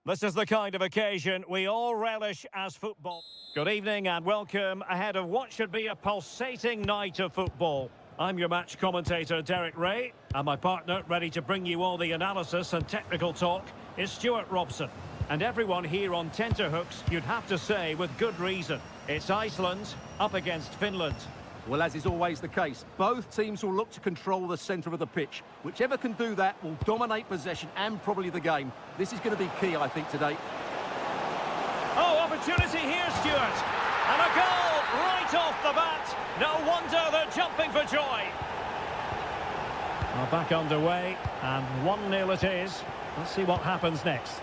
This is the kind of occasion we all relish as football. Good evening and welcome ahead of what should be a pulsating night of football. I'm your match commentator, Derek Ray, and my partner, ready to bring you all the analysis and technical talk, is Stuart Robson. And everyone here on tenterhooks, you'd have to say with good reason. It's Iceland up against Finland. Well, as is always the case, both teams will look to control the centre of the pitch. Whichever can do that will dominate possession and probably the game. This is going to be key, I think, today. Oh, opportunity here, Stuart. And a goal right off the bat. No wonder they're jumping for joy. Well, back underway, and 1-0 it is. Let's see what happens next.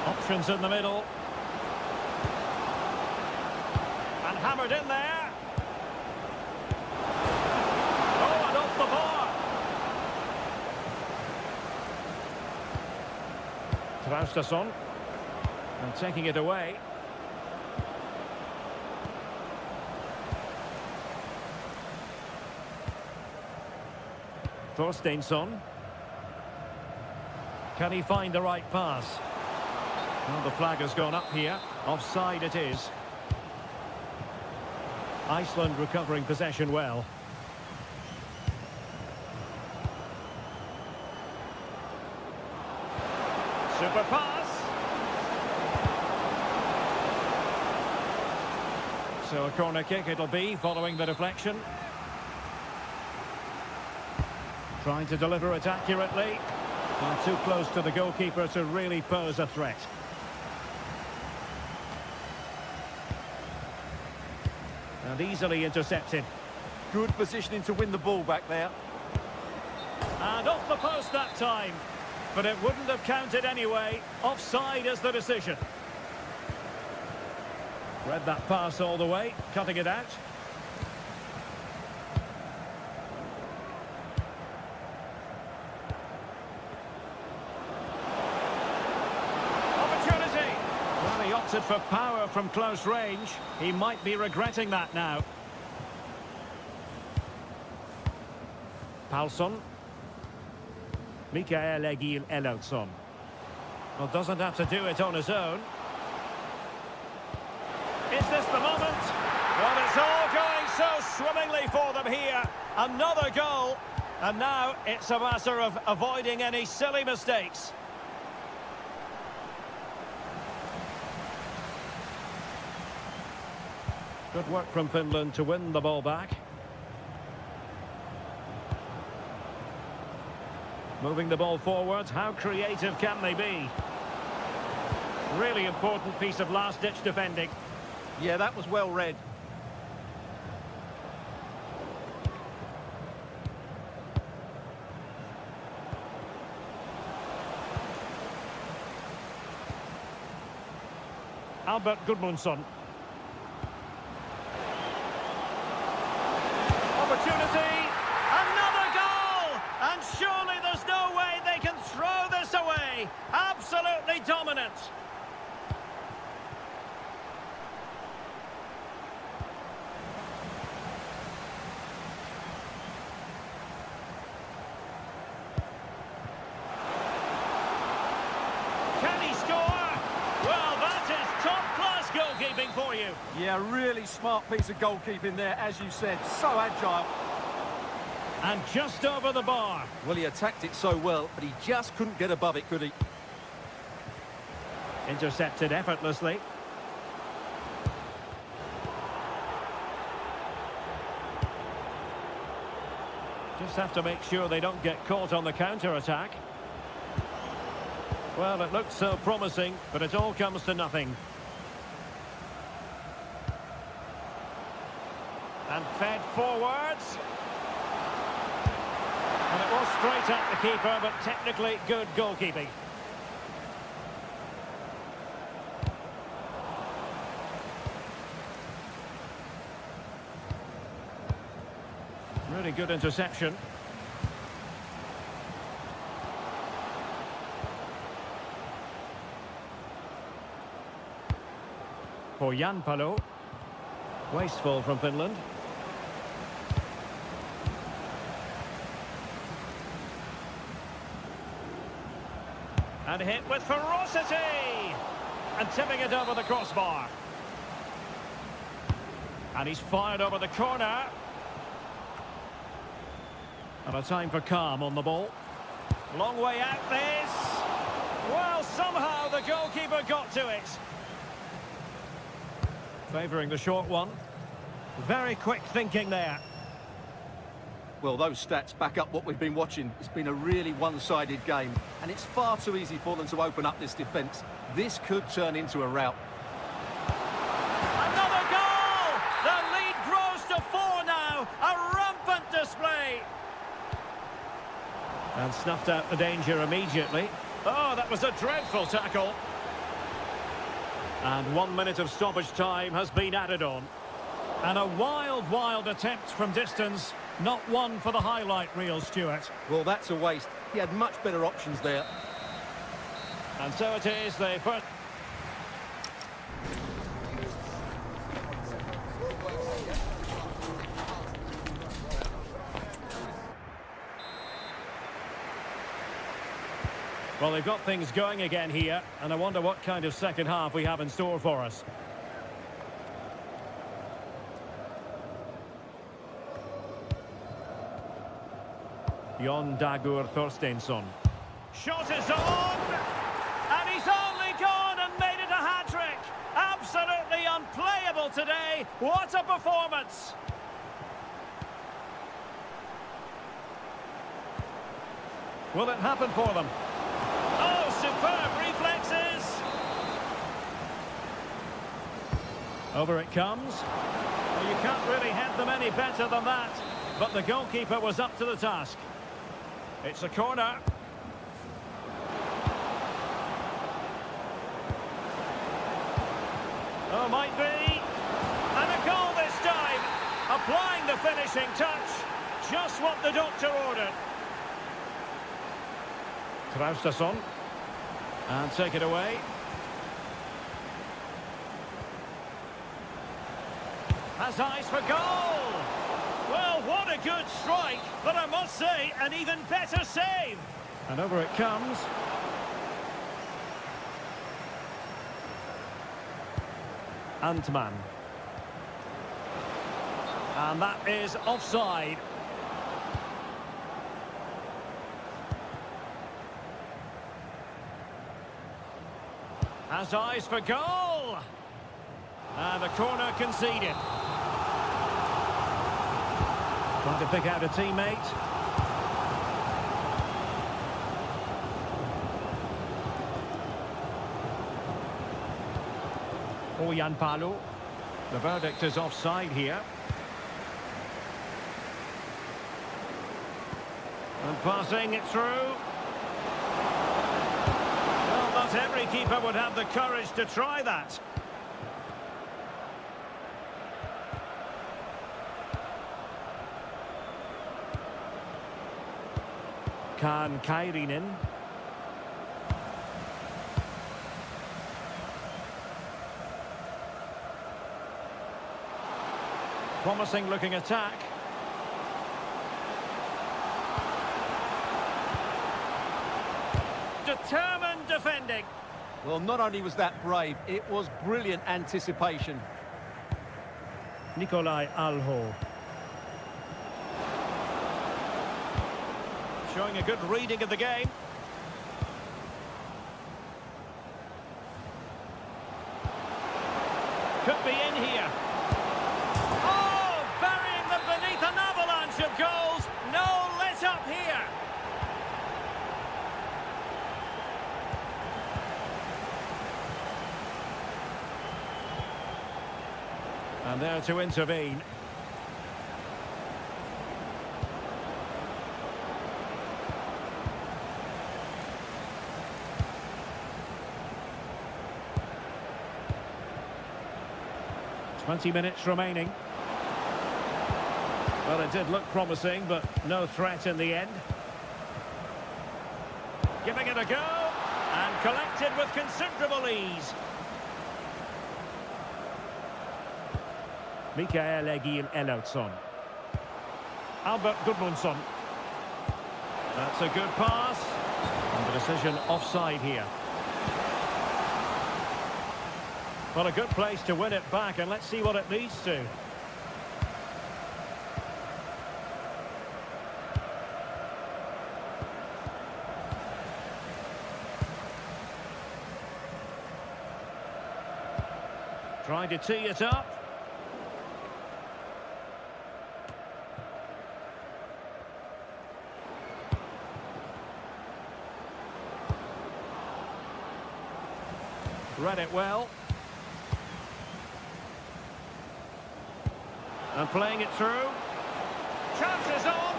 Options in the middle. And hammered in there. Oh, and off the bar. Traustason. And taking it away. Thorsteinsson. Can he find the right pass? Well, the flag has gone up here. Offside it is. Iceland recovering possession well. Super pass. So a corner kick it'll be following the deflection. Trying to deliver it accurately. Not too close to the goalkeeper to really pose a threat. And easily intercepted. Good positioning to win the ball back there. And off the post that time. But it wouldn't have counted anyway. Offside is the decision. Read that pass all the way, cutting it out. He opted for power from close range. He might be regretting that now. Palsson. Mikael Egil Elaudsson. Well, doesn't have to do it on his own. Is this the moment? Well, it's all going so swimmingly for them here. Another goal. And now it's a matter of avoiding any silly mistakes. Good work from Finland to win the ball back. Moving the ball forward, how creative can they be? Really important piece of last-ditch defending. Yeah, that was well read. Albert Gudmundsson. Opportunity, another goal, and surely there's no way they can throw this away. Absolutely dominant. Can he score? Well, that is top-class goalkeeping for you. Yeah, really smart piece of goalkeeping there, as you said. So agile. And just over the bar. Well, he attacked it so well, but he just couldn't get above it, could he? Intercepted effortlessly. Just have to make sure they don't get caught on the counter-attack. Well, it looked so promising, but it all comes to nothing. And fed forwards. And it was straight at the keeper, but technically good goalkeeping. Really good interception. For Jan Palo. Wasteful from Finland. And hit with ferocity! And tipping it over the crossbar. And he's fired over the corner. And a time for calm on the ball. Long way out this. Well, somehow the goalkeeper got to it. Favouring the short one. Very quick thinking there. Well, those stats back up what we've been watching. It's been a really one-sided game, and it's far too easy for them to open up this defence. This could turn into a rout. Another goal! The lead grows to 4 now. A rampant display. And snuffed out the danger immediately. Oh, that was a dreadful tackle. And 1 minute of stoppage time has been added on. And a wild attempt from distance. Not one for the highlight reel, Stuart. Well, that's a waste. He had much better options there. And so it is, the first... Well, they've got things going again here, and I wonder what kind of second half we have in store for us. Jon Dagur Thorsteinsson. Shot is on! And he's only gone and made it a hat-trick! Absolutely unplayable today! What a performance! Will it happen for them? Oh, superb reflexes! Over it comes. Well, you can't really head them any better than that. But the goalkeeper was up to the task. It's a corner. Oh, might be. And a goal this time. Applying the finishing touch. Just what the doctor ordered. Traustason. And take it away. Has eyes for goal. Well, what a good strike, but I must say, an even better save. And over it comes. Antman. And that is offside. Has eyes for goal. And the corner conceded. Trying to pick out a teammate. Ojan Palu. The verdict is offside here. And passing it through. Well, not every keeper would have the courage to try that. Kaan Kairinen. Promising looking attack. Determined defending. Well, not only was that brave, it was brilliant anticipation. Nikolai Alho. Showing a good reading of the game. Could be in here. Oh, burying them beneath an avalanche of goals. No let up here. And there to intervene. Twenty minutes remaining. Well, it did look promising, but no threat in the end. Giving it a go, and collected with considerable ease. Mikael Egil Ellertsson. Albert Gudmundsson. That's a good pass. And The decision offside here. Well, a good place to win it back, and let's see what it leads to. Trying to tee it up. Read it well. And playing it through. Chances on.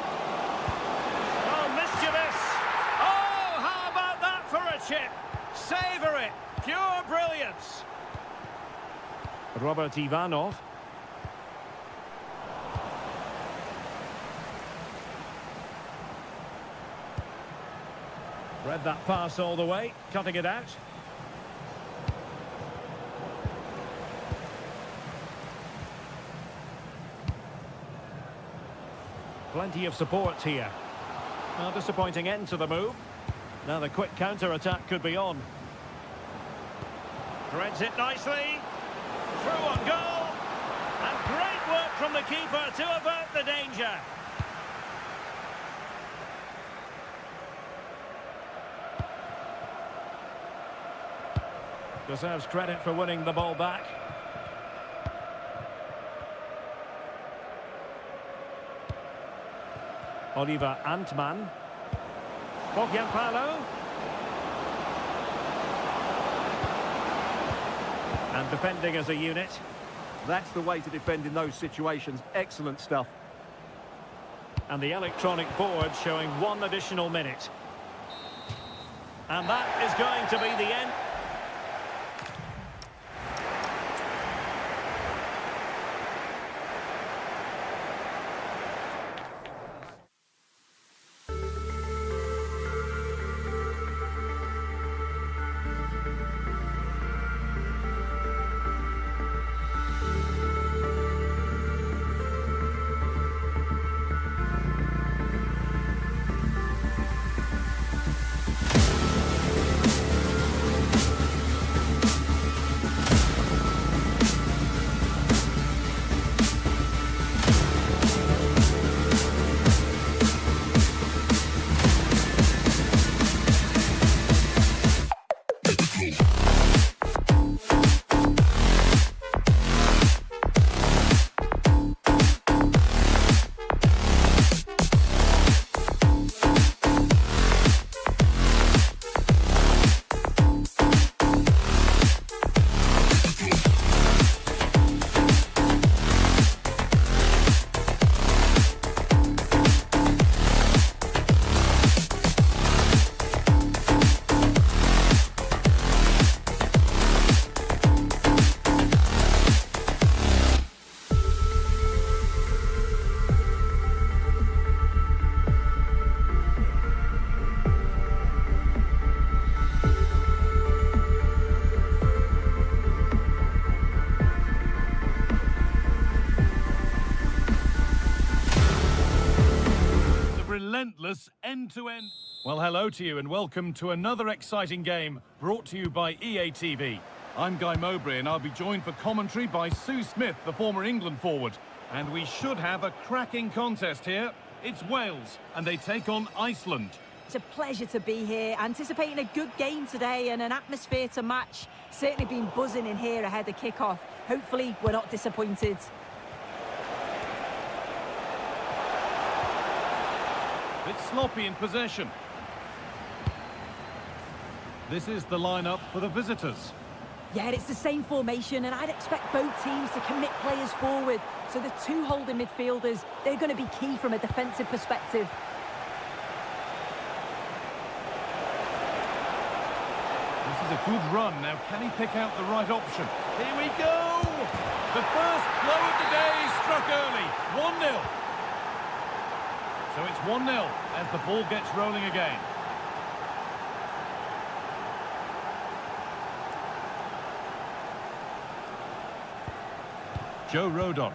Oh, mischievous. Oh, how about that for a chip? Savour it. Pure brilliance. Robert Ivanov. Read that pass all the way, cutting it out. Plenty of support here. A disappointing end to the move. Now the quick counter-attack could be on. Threads it nicely. Through on goal. And great work from the keeper to avert the danger. Deserves credit for winning the ball back. Oliver Antman. Palo. And defending as a unit. That's the way to defend in those situations. Excellent stuff. And the electronic board showing 1 additional minute. And that is going to be the end. Relentless end-to-end. Well, hello to you and welcome to another exciting game brought to you by EA TV. I'm Guy Mowbray and I'll be joined for commentary by Sue Smith, the former England forward. And we should have a cracking contest here. It's Wales and they take on Iceland. It's a pleasure to be here, anticipating a good game today and an atmosphere to match. Certainly been buzzing in here ahead of kick-off. Hopefully we're not disappointed. It's sloppy in possession. This is the lineup for the visitors. Yeah, it's the same formation, and I'd expect both teams to commit players forward. So the two holding midfielders, they're going to be key from a defensive perspective. This is a good run. Now, can he pick out the right option? Here we go! The first blow of the day struck early. 1-0. So it's 1-0 as the ball gets rolling again. Joe Rodon.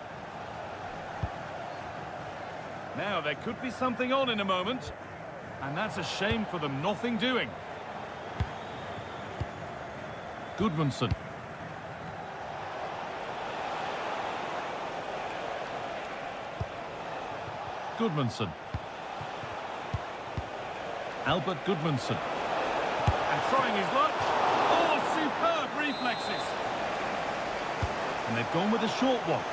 Now, there could be something on in a moment. And that's a shame for them, nothing doing. Goodmanson. Goodmanson. Albert Goodmanson. And trying his luck. Oh, superb reflexes. And they've gone with a short one.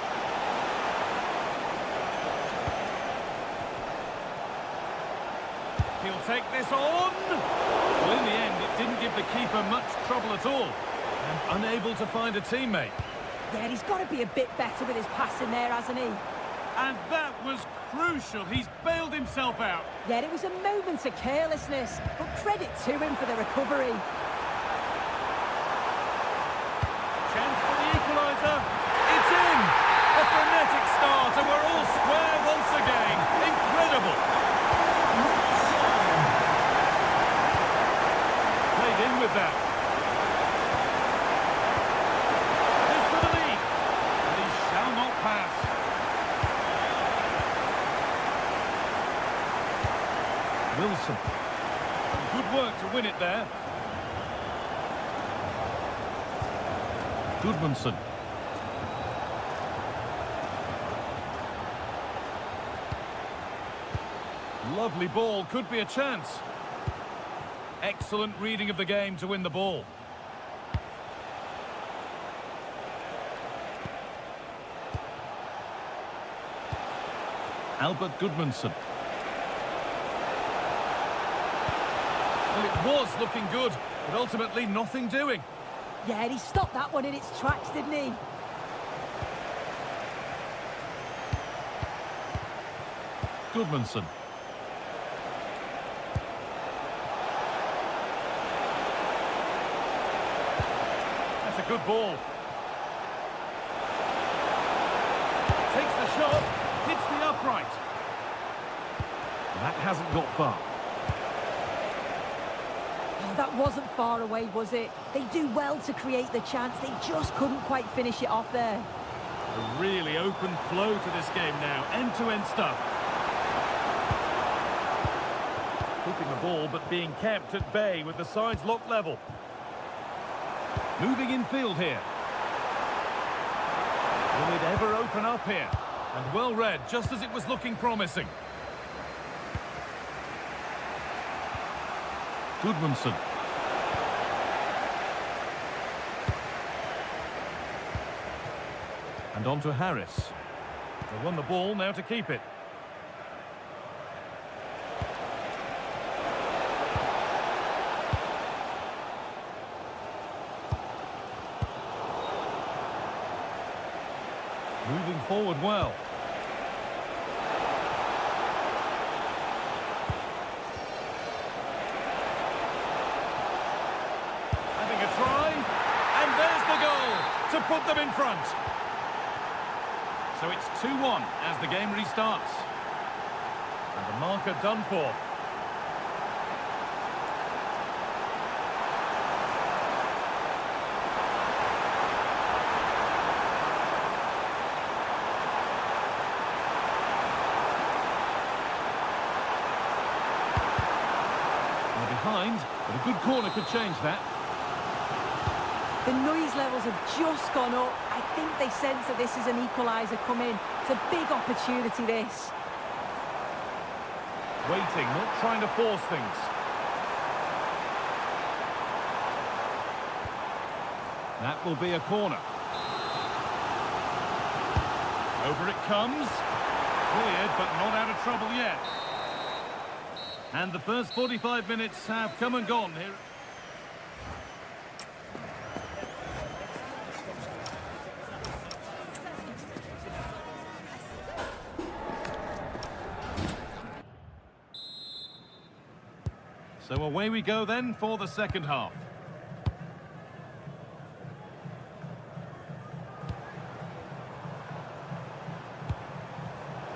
He'll take this on. Well, in the end, it didn't give the keeper much trouble at all. And unable to find a teammate. Yeah, he's got to be a bit better with his passing there, hasn't he? And that was crucial. He's bailed himself out. Yeah, it was a moment of carelessness, but credit to him for the recovery. Chance for the equaliser. It's in! A frenetic start, and we're all square once again. Incredible! Played in with that. This for the lead. And he shall not pass. Wilson. Good work to win it there. Goodmanson. Lovely ball, could be a chance. Excellent reading of the game to win the ball. Albert Goodmanson. Well, it was looking good, but ultimately nothing doing. Yeah, and he stopped that one in its tracks, didn't he? Goodmanson. That's a good ball. Takes the shot, hits the upright. That hasn't got far. Oh, that wasn't far away, was it? They do well to create the chance. They just couldn't quite finish it off there. A really open flow to this game now. End-to-end stuff. Keeping the ball, but being kept at bay with the sides locked level. Moving in field here. Will it ever open up here? And well read, just as it was looking promising. Goodmanson. And on to Harris. They won the ball, now to keep it. Moving forward well. Having a try, and there's the goal to put them in front. So it's 2-1 as the game restarts. And the marker done for. Behind, but a good corner could change that. The noise levels have just gone up. I think they sense that this is an equaliser coming. It's a big opportunity, this. Waiting, not trying to force things. That will be a corner. Over it comes. Cleared, but not out of trouble yet. And the first 45 minutes have come and gone here. So away we go then for the second half.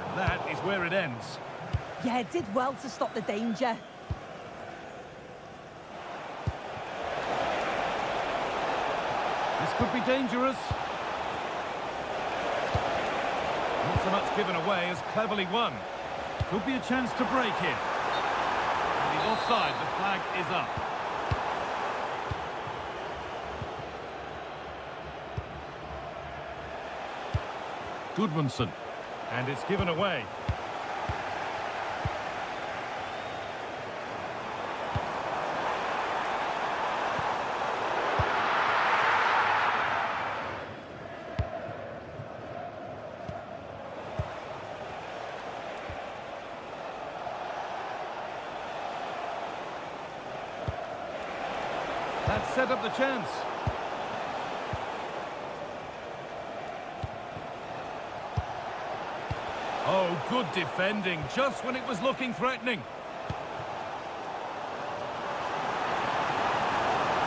And that is where it ends. Yeah, did well to stop the danger. This could be dangerous. Not so much given away as cleverly won. Could be a chance to break here. And he's offside, the flag is up. Goodmanson. And it's given away. That set up the chance. Oh, good defending, just when it was looking threatening.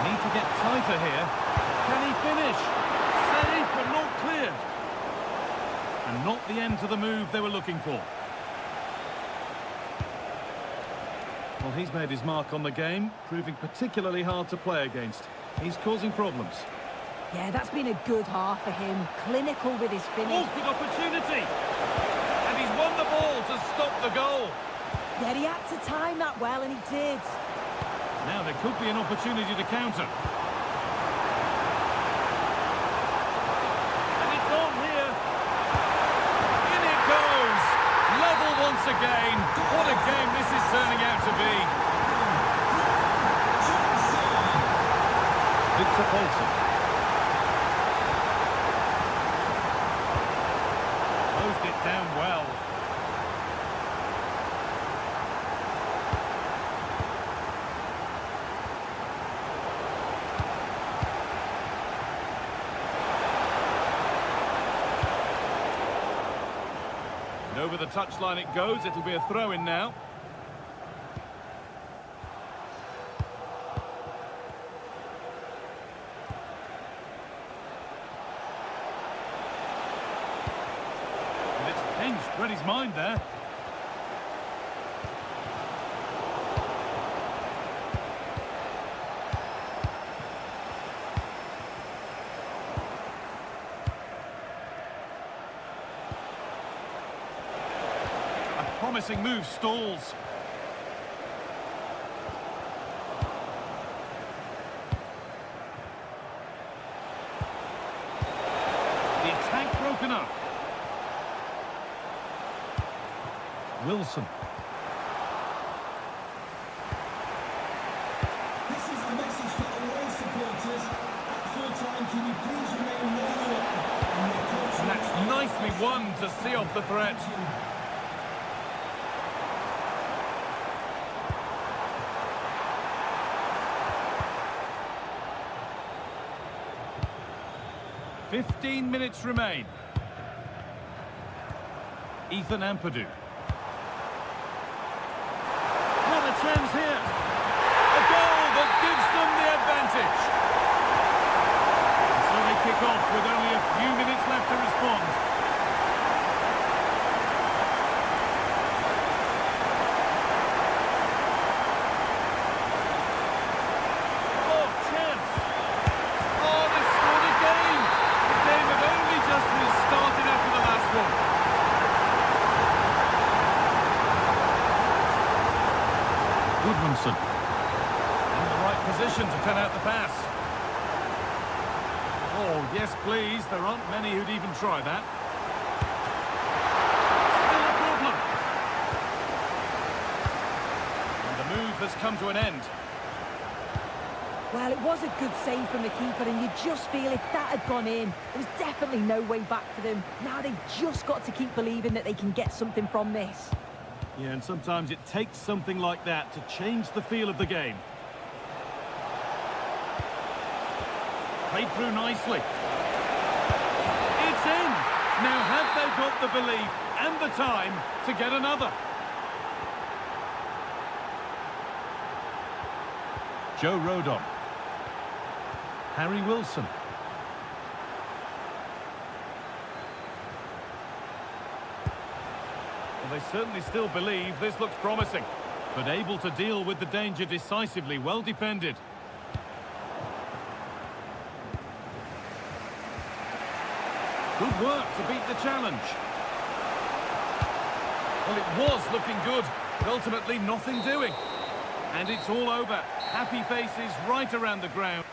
Need to get tighter here. Can he finish? Saved, but not cleared. And not the end to the move they were looking for. Well, he's made his mark on the game, proving particularly hard to play against. He's causing problems. Yeah, that's been a good half for him. Clinical with his finish. Oh, good opportunity! And he's won the ball to stop the goal. Yeah, he had to time that well, and he did. Now there could be an opportunity to counter. And it's on here. In it goes! Level once again. What a game this is turning out to be. Victor Paulsen. Closed it down well. And over the touchline it goes. It'll be a throw-in now. Read his mind there. A promising move stalls. The attack broken up. Wilson. This is the message for away supporters. At full time, can you please remain loyal? And that's nicely won to see off the threat. "15 minutes remain." Ethan Ampadu. Chance here. A goal that gives them the advantage. And so they kick off with only a few minutes left to respond. Oh, chance. Oh, they scored again. The game had only just restarted after the last one. Goodmanson. In the right position to cut out the pass. Oh, yes, please. There aren't many who'd even try that. Still a problem. And the move has come to an end. Well, it was a good save from the keeper, and you just feel if that had gone in, there was definitely no way back for them. Now they've just got to keep believing that they can get something from this. Yeah, and sometimes it takes something like that to change the feel of the game. Played through nicely. It's in! Now have they got the belief and the time to get another? Joe Rodon. Harry Wilson. They certainly still believe this looks promising, but able to deal with the danger decisively. Well defended. Good work to beat the challenge. Well, it was looking good, but ultimately nothing doing. And it's all over. Happy faces right around the ground.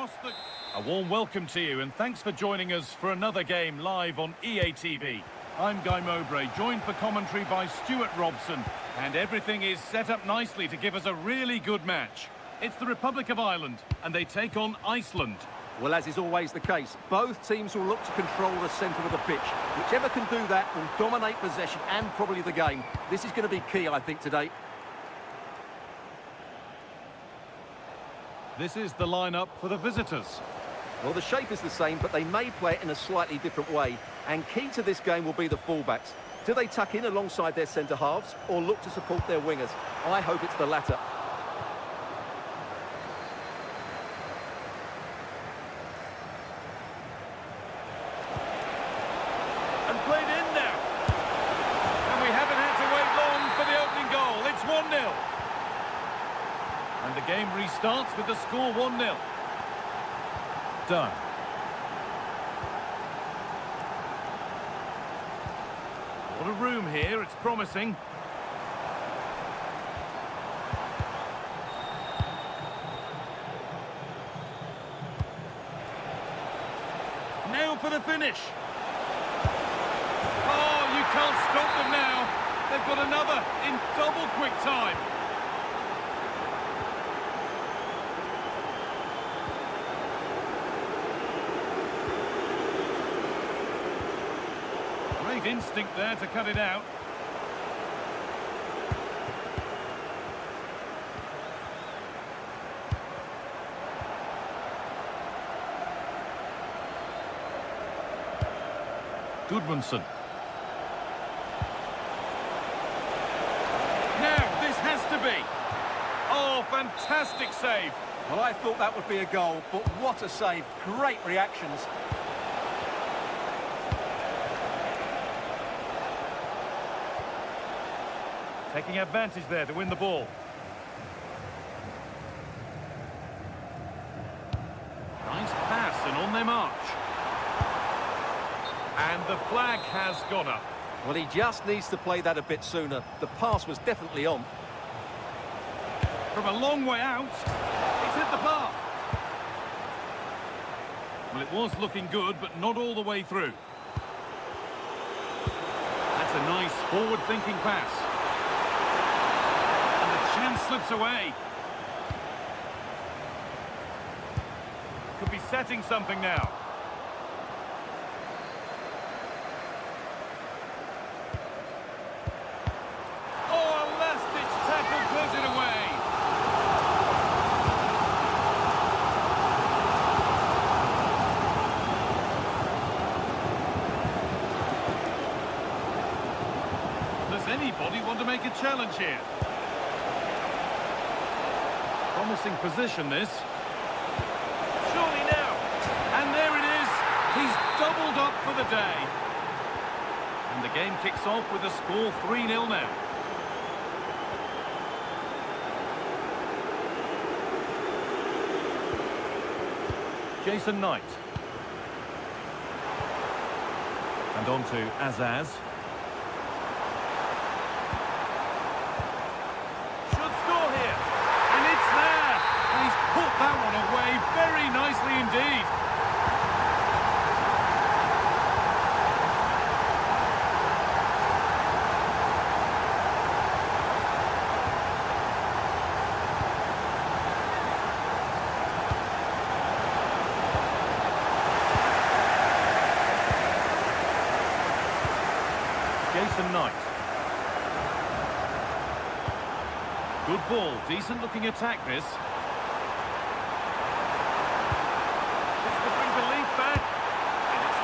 across the... A warm welcome to you, and thanks for joining us for another game live on EA TV. I'm Guy Mowbray, joined for commentary by Stuart Robson, and everything is set up nicely to give us a really good match. It's the Republic of Ireland, and they take on Iceland. Well, as is always the case, both teams will look to control the centre of the pitch. Whichever can do that will dominate possession and probably the game. This is going to be key, I think, today. This is the lineup for the visitors. Well, the shape is the same, but they may play it in a slightly different way. And key to this game will be the fullbacks. Do they tuck in alongside their centre-halves or look to support their wingers? I hope it's the latter. And played in now. And we haven't had to wait long for the opening goal. It's 1-0. And the game restarts with the score 1-0. Done. What a room here, it's promising. Now for the finish. Oh, you can't stop them now. They've got another in double quick time. Great instinct there to cut it out. Goodmanson. Now, this has to be. Oh, fantastic save. Well, I thought that would be a goal, but what a save. Great reactions. Taking advantage there to win the ball. Nice pass and on their march. And the flag has gone up. Well, he just needs to play that a bit sooner. The pass was definitely on. From a long way out, it's hit the bar. Well, it was looking good, but not all the way through. That's a nice forward-thinking pass. And the chance slips away. Could be setting something now. Anybody want to make a challenge here? Promising position, this. Surely now. And there it is. He's doubled up for the day. And the game kicks off with a score 3-0 now. Jason Knight. And on to Azaz. That one away very nicely indeed. Jason Knight. Good ball, decent looking attack this.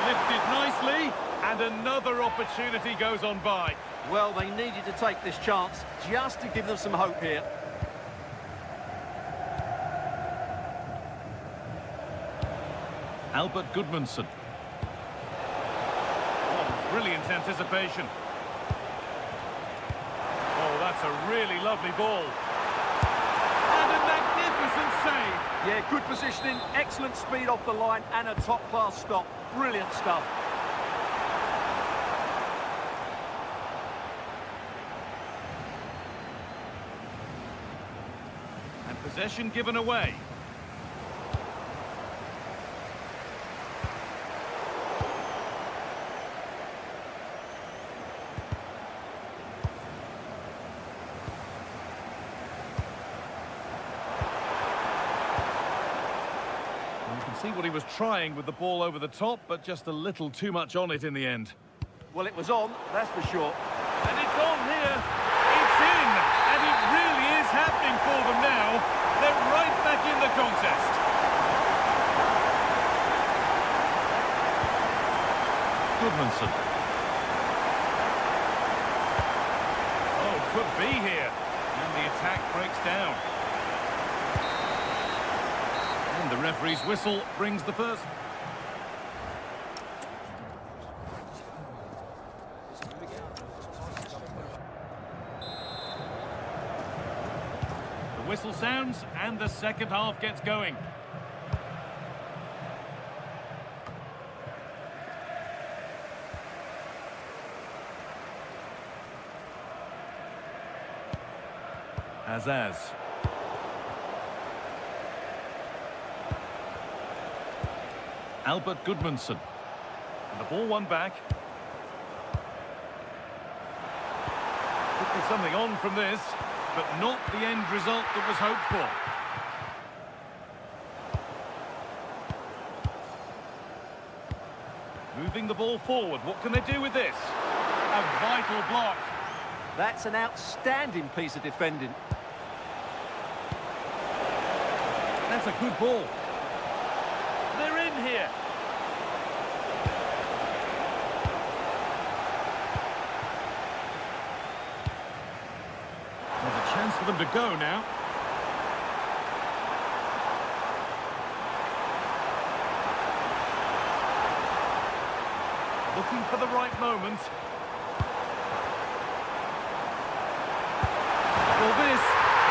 Lifted nicely, and another opportunity goes on by. Well, they needed to take this chance just to give them some hope here. Albert Goodmanson. Oh, brilliant anticipation. Oh, that's a really lovely ball. And a magnificent save. Yeah, good positioning, excellent speed off the line, and a top-class stop. Brilliant stuff. And possession given away. see what he was trying with the ball over the top, but just a little too much on it in the end. Well, it was on, that's for sure. And it's on here. It's in. And it really is happening for them now. They're right back in the contest. Goodmanson. Oh, could be here. And the attack breaks down. And the referee's whistle brings the first. The whistle sounds and the second half gets going. Azaz. Albert Goodmanson. And the ball won back. Could be something on from this, but not the end result that was hoped for. Moving the ball forward, what can they do with this? A vital block. That's an outstanding piece of defending. That's a good ball. They're in here. There's a chance for them to go now. Looking for the right moment. Well, this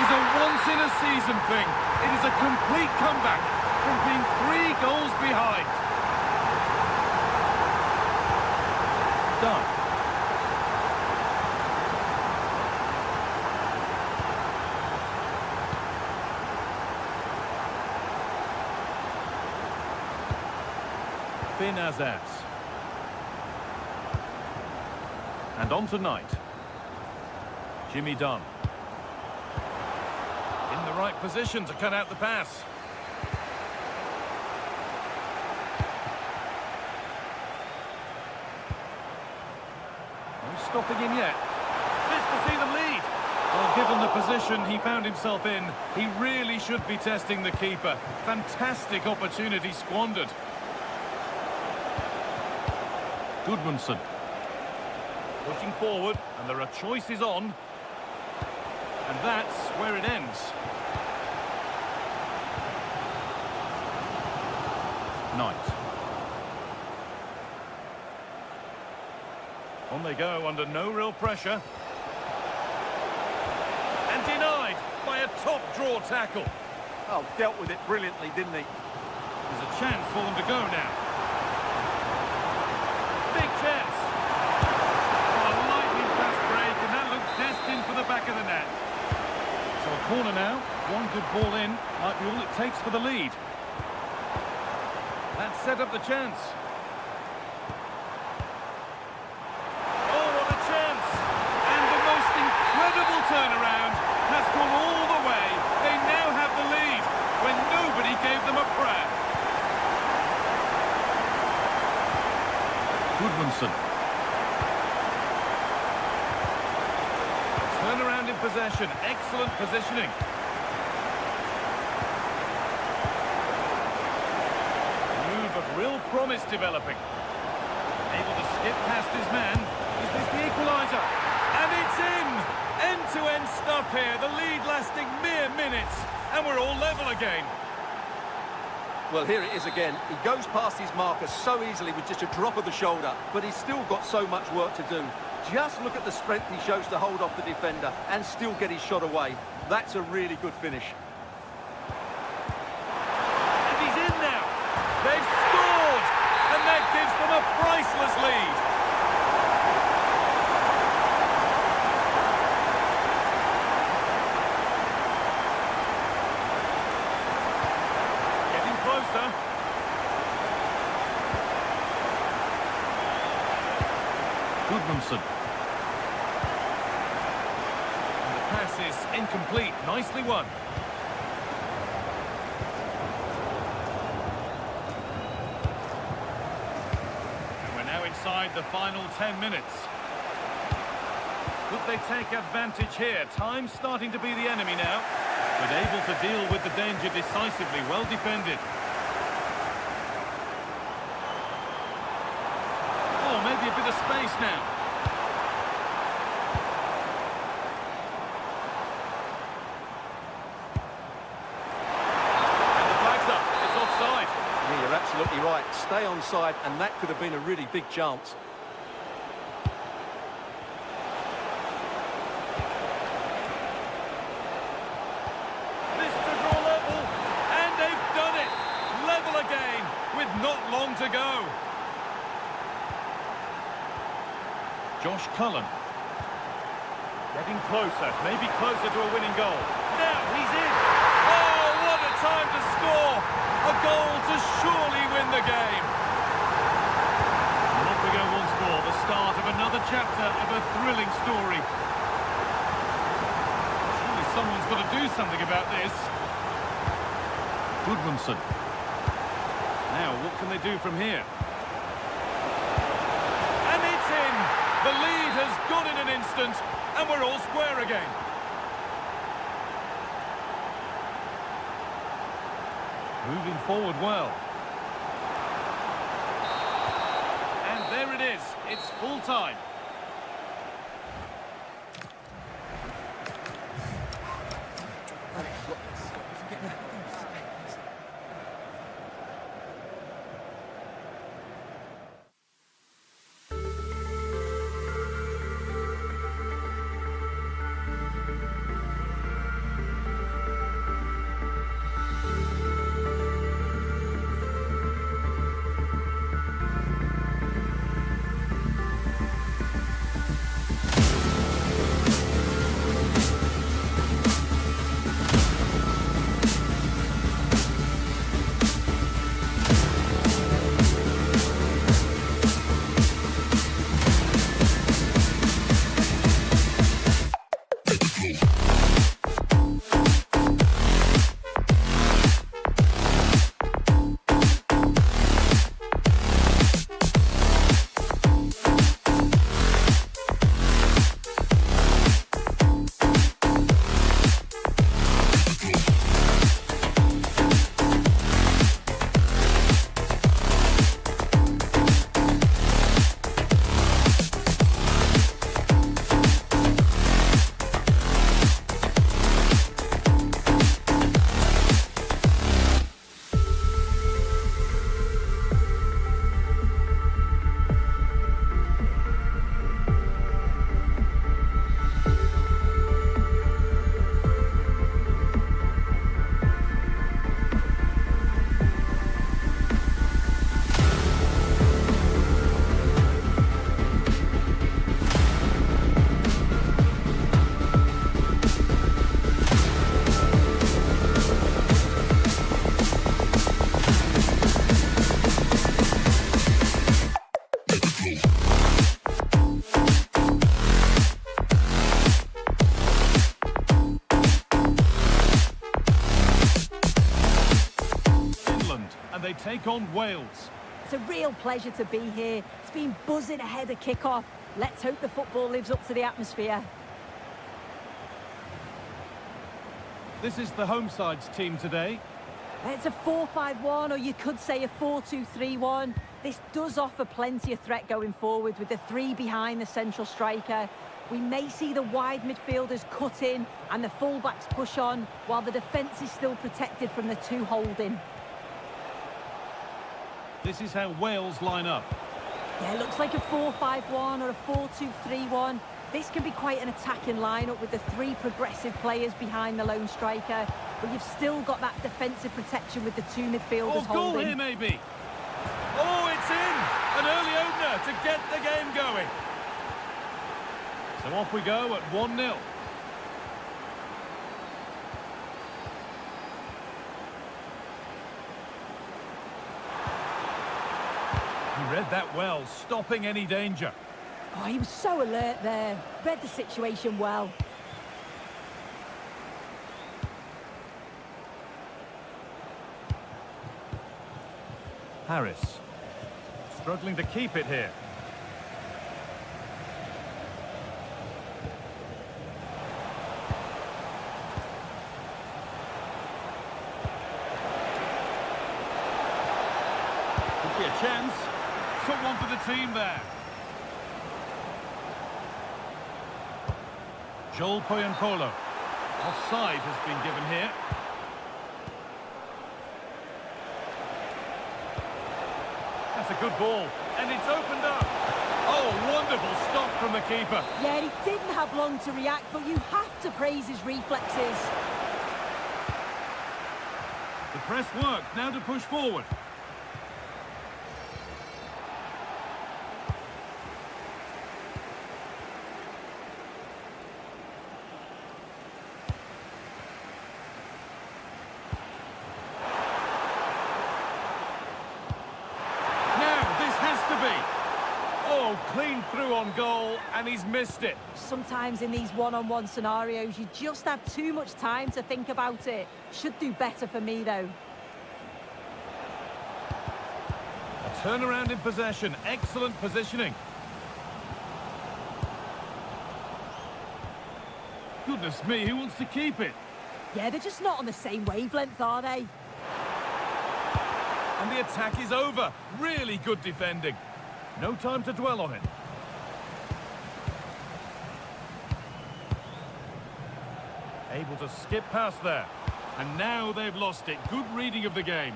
is a once-in-a-season thing. It is a complete comeback from being 3 goals behind. Done. Finn Azaz. And on to Knight. Jimmy Dunn. In the right position to cut out the pass. No stopping him yet. This to see them lead. Well, given the position he found himself in, he really should be testing the keeper. Fantastic opportunity squandered. Goodmanson. Pushing forward, and there are choices on. And that's where it ends. Knight. On they go under no real pressure. And denied by a top draw tackle. Oh, dealt with it brilliantly, didn't he? There's a chance for them to go now. Big chance. Oh, a lightning fast break, and that looked destined for the back of the net. So a corner now. One good ball in might be all it takes for the lead. That set up the chance. Oh, what a chance! And the most incredible turnaround has gone all the way. They now have the lead when nobody gave them a prayer. Goodmanson. Turnaround in possession. Excellent positioning. Real promise developing. Able to skip past his man. Is this the equaliser? And it's in! End-to-end stuff here. The lead lasting mere minutes. And we're all level again. Well, here it is again. He goes past his marker so easily with just a drop of the shoulder, but he's still got so much work to do. Just look at the strength he shows to hold off the defender and still get his shot away. That's a really good finish. And he's in now. They've scored, and that gives them a priceless lead. Getting closer. Goodmanson. And the pass is incomplete. Nicely won. the final 10 minutes. Could they take advantage here? Time's starting to be the enemy now, but able to deal with the danger decisively. Well defended. Oh, maybe a bit of space now. And the flag's up. It's offside. Yeah, you're absolutely right. Stay onside, and that could have been a really big chance. This to draw level, and they've done it. Level again, with not long to go. Josh Cullen. Getting closer, maybe closer to a winning goal. Now he's in. Oh, what a time to score. A goal to surely win the game. And off we go once more, the start of another chapter of a thrilling story. Surely someone's got to do something about this. Goodmanson. Now, what can they do from here? And it's in! The lead has gone in an instant, and we're all square again. Moving forward well. And there it is. It's full time. They take on Wales. It's a real pleasure to be here. It's been buzzing ahead of kick-off. Let's hope the football lives up to the atmosphere. This is the home side's team today. It's a 4-5-1, or you could say a 4-2-3-1. This does offer plenty of threat going forward with the three behind the central striker. We may see the wide midfielders cut in and the full-backs push on, while the defence is still protected from the two holding. This is how Wales line up. Yeah, it looks like a 4-5-1 or a 4-2-3-1. This can be quite an attacking lineup with the three progressive players behind the lone striker, but you've still got that defensive protection with the two midfielders goal holding. Here maybe. Oh, it's in! An early opener to get the game going. So off we go at 1-0. He read that well, stopping any danger. Oh, he was so alert there. Read the situation well. Harris. Struggling to keep it here. Could be a chance. Took one for the team there. Joel Polo. Offside has been given here. That's a good ball, and it's opened up. Oh, wonderful stop from the keeper. Yeah, he didn't have long to react, but you have to praise his reflexes. The press works, now to push forward. Clean through on goal, and he's missed it. Sometimes in these one-on-one scenarios, you just have too much time to think about it. Should do better for me, though. A turnaround in possession. Excellent positioning. Goodness me, who wants to keep it? Yeah, they're just not on the same wavelength, are they? And the attack is over. Really good defending. No time to dwell on it. Able to skip past there. And now they've lost it. Good reading of the game.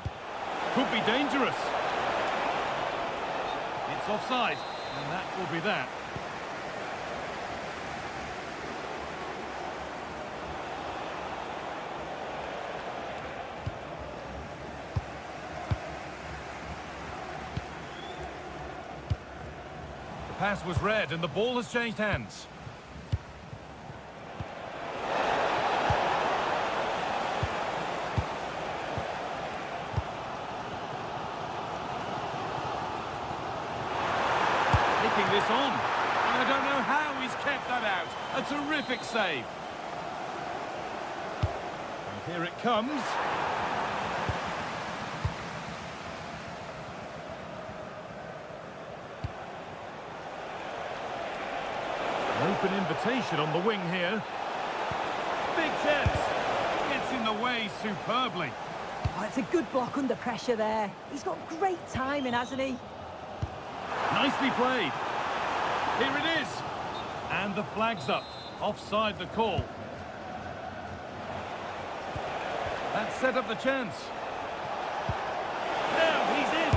Could be dangerous. It's offside. And that will be that. Pass was read and the ball has changed hands. Picking this on. And I don't know how he's kept that out. A terrific save. And here it comes. Open invitation on the wing here. Big chance. Gets in the way superbly. Oh, it's a good block under pressure there. He's got great timing, hasn't he? Nicely played. Here it is. And the flag's up. Offside the call. That set up the chance. Now he's in.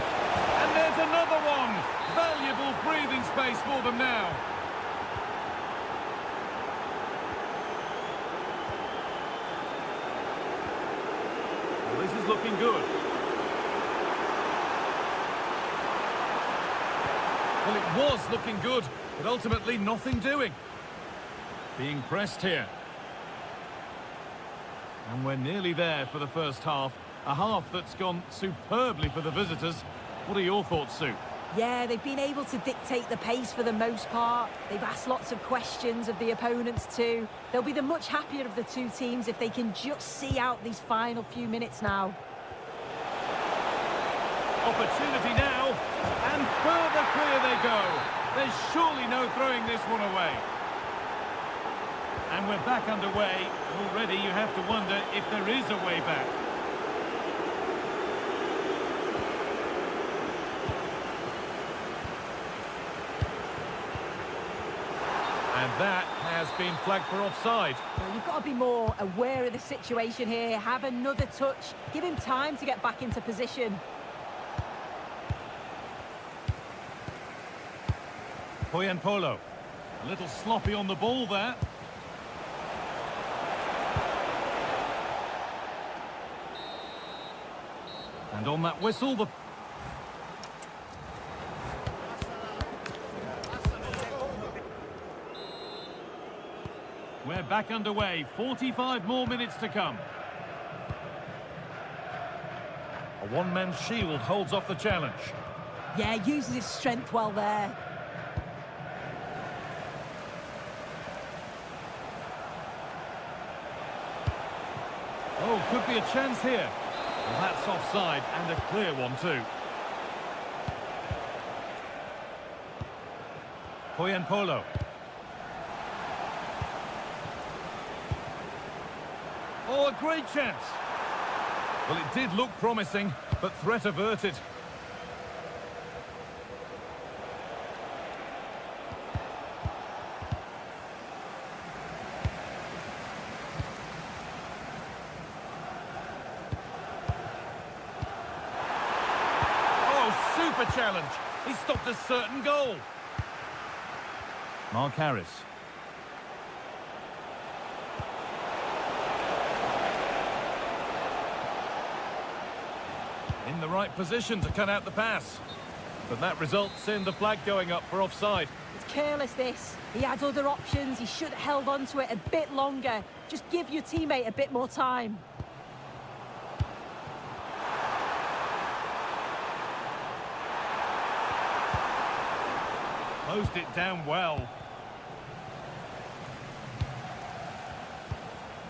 And there's another one. Valuable breathing space for them now. This is looking good. Well, it was looking good, but ultimately nothing doing. Being pressed here. And we're nearly there for the first half. A half that's gone superbly for the visitors. What are your thoughts, Sue? Yeah, they've been able to dictate the pace for the most part. They've asked lots of questions of the opponents too. They'll be the much happier of the two teams if they can just see out these final few minutes now. Opportunity now, and further clear they go. There's surely no throwing this one away. And we're back underway. Already you have to wonder if there is a way back. And that has been flagged for offside. Well, you've got to be more aware of the situation here. Have another touch. Give him time to get back into position. Polo. A little sloppy on the ball there. And on that whistle, the... We're back underway. 45 more minutes to come. A one-man shield holds off the challenge. Yeah, uses his strength well there. Oh, could be a chance here. Well, that's offside, and a clear one too. Polo. Oh, a great chance. Well, it did look promising, but threat averted. challenge. He stopped a certain goal. Mark Harris. In the right position to cut out the pass. But that results in the flag going up for offside. It's careless, this. He had other options. He should have held on to it a bit longer. Just give your teammate a bit more time. Closed it down well.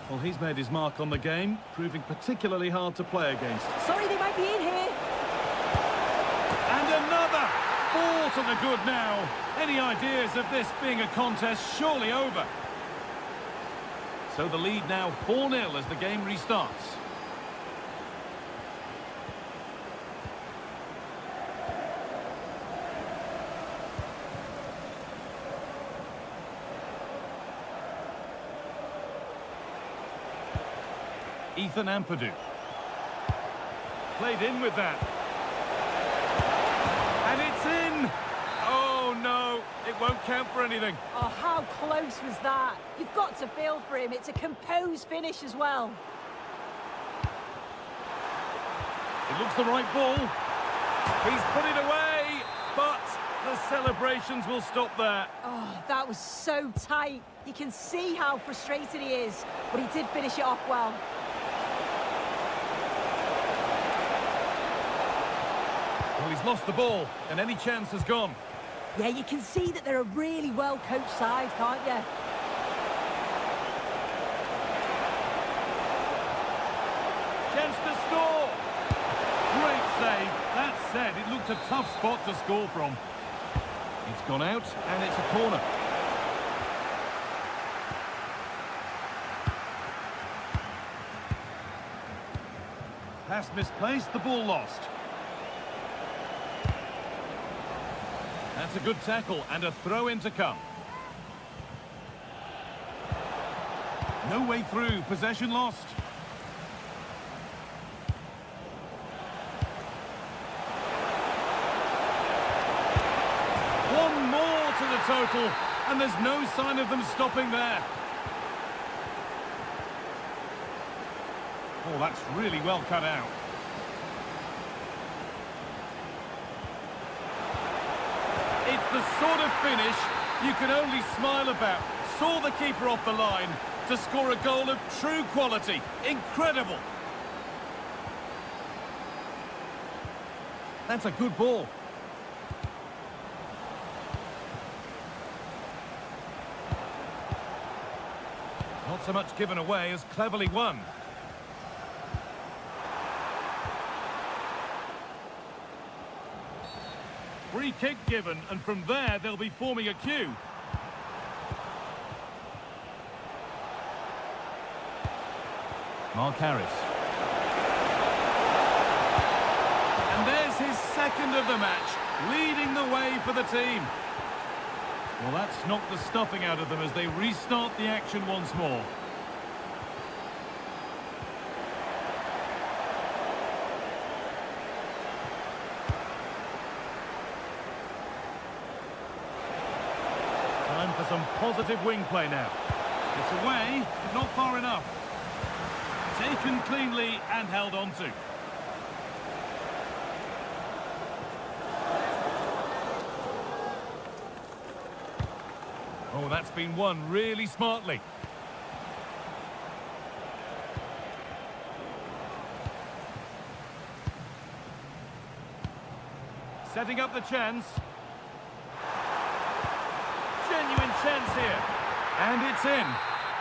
Well, he's made his mark on the game, proving particularly hard to play against. Sorry, they might be in here. And another! Ball to the good now. Any ideas of this being a contest surely over? So the lead now 4-0 as the game restarts. Ethan Ampadu. Played in with that. And it's in! Oh no, it won't count for anything. Oh, how close was that? You've got to feel for him. It's a composed finish as well. It looks the right ball. He's put it away, but the celebrations will stop there. Oh, that was so tight. You can see how frustrated he is, but he did finish it off well. Well, he's lost the ball, and any chance has gone. Yeah, you can see that they're a really well-coached side, can't you? Chance to score! Great save. That said, it looked a tough spot to score from. It's gone out, and it's a corner. Pass misplaced, the ball lost. That's a good tackle and a throw-in to come. No way through, possession lost. One more to the total, and there's no sign of them stopping there. Oh, that's really well cut out. It's the sort of finish you can only smile about. Saw the keeper off the line to score a goal of true quality. Incredible. That's a good ball. Not so much given away as cleverly won. Free kick given, and from there they'll be forming a queue. Mark Harris. And there's his second of the match, leading the way for the team. Well, that's knocked the stuffing out of them as they restart the action once more. Time for some positive wing play now. It's away, but not far enough. Taken cleanly and held on to. Oh, that's been won really smartly. Setting up the chance. Genuine chance here. And it's in.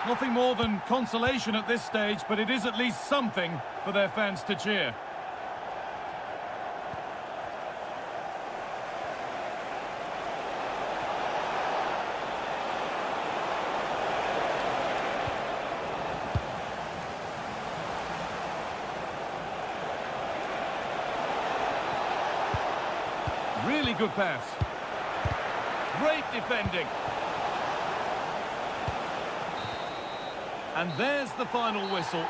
Nothing more than consolation at this stage, but it is at least something for their fans to cheer. Really good pass. Great defending. And there's the final whistle.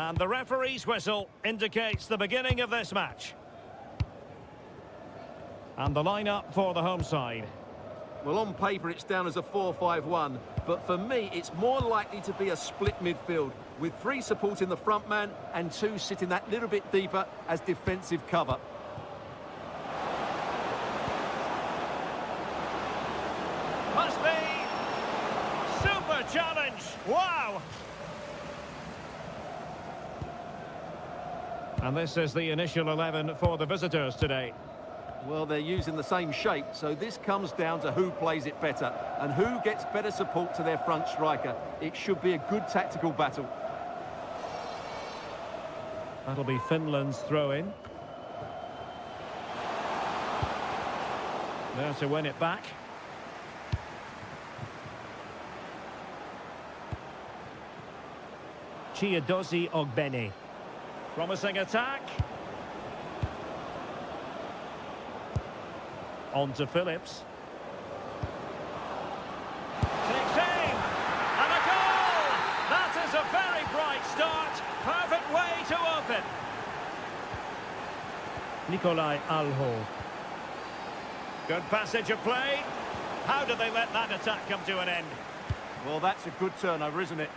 And the referee's whistle indicates the beginning of this match. And the lineup for the home side. Well, on paper it's down as a 4-5-1, but for me it's more likely to be a split midfield, with 3 supporting the front man and 2 sitting that little bit deeper as defensive cover. Must be. Super challenge. Wow. And this is the initial 11 for the visitors today. Well, they're using the same shape, so this comes down to who plays it better and who gets better support to their front striker. It should be a good tactical battle. That'll be Finland's throw-in. There to win it back. Chiadozi Ogbeni. Promising attack. On to Phillips. Takes aim. And a goal! That is a very bright start. Perfect way to open. Nikolai Alho. Good passage of play. How do they let that attack come to an end? Well, that's a good turnover, isn't it?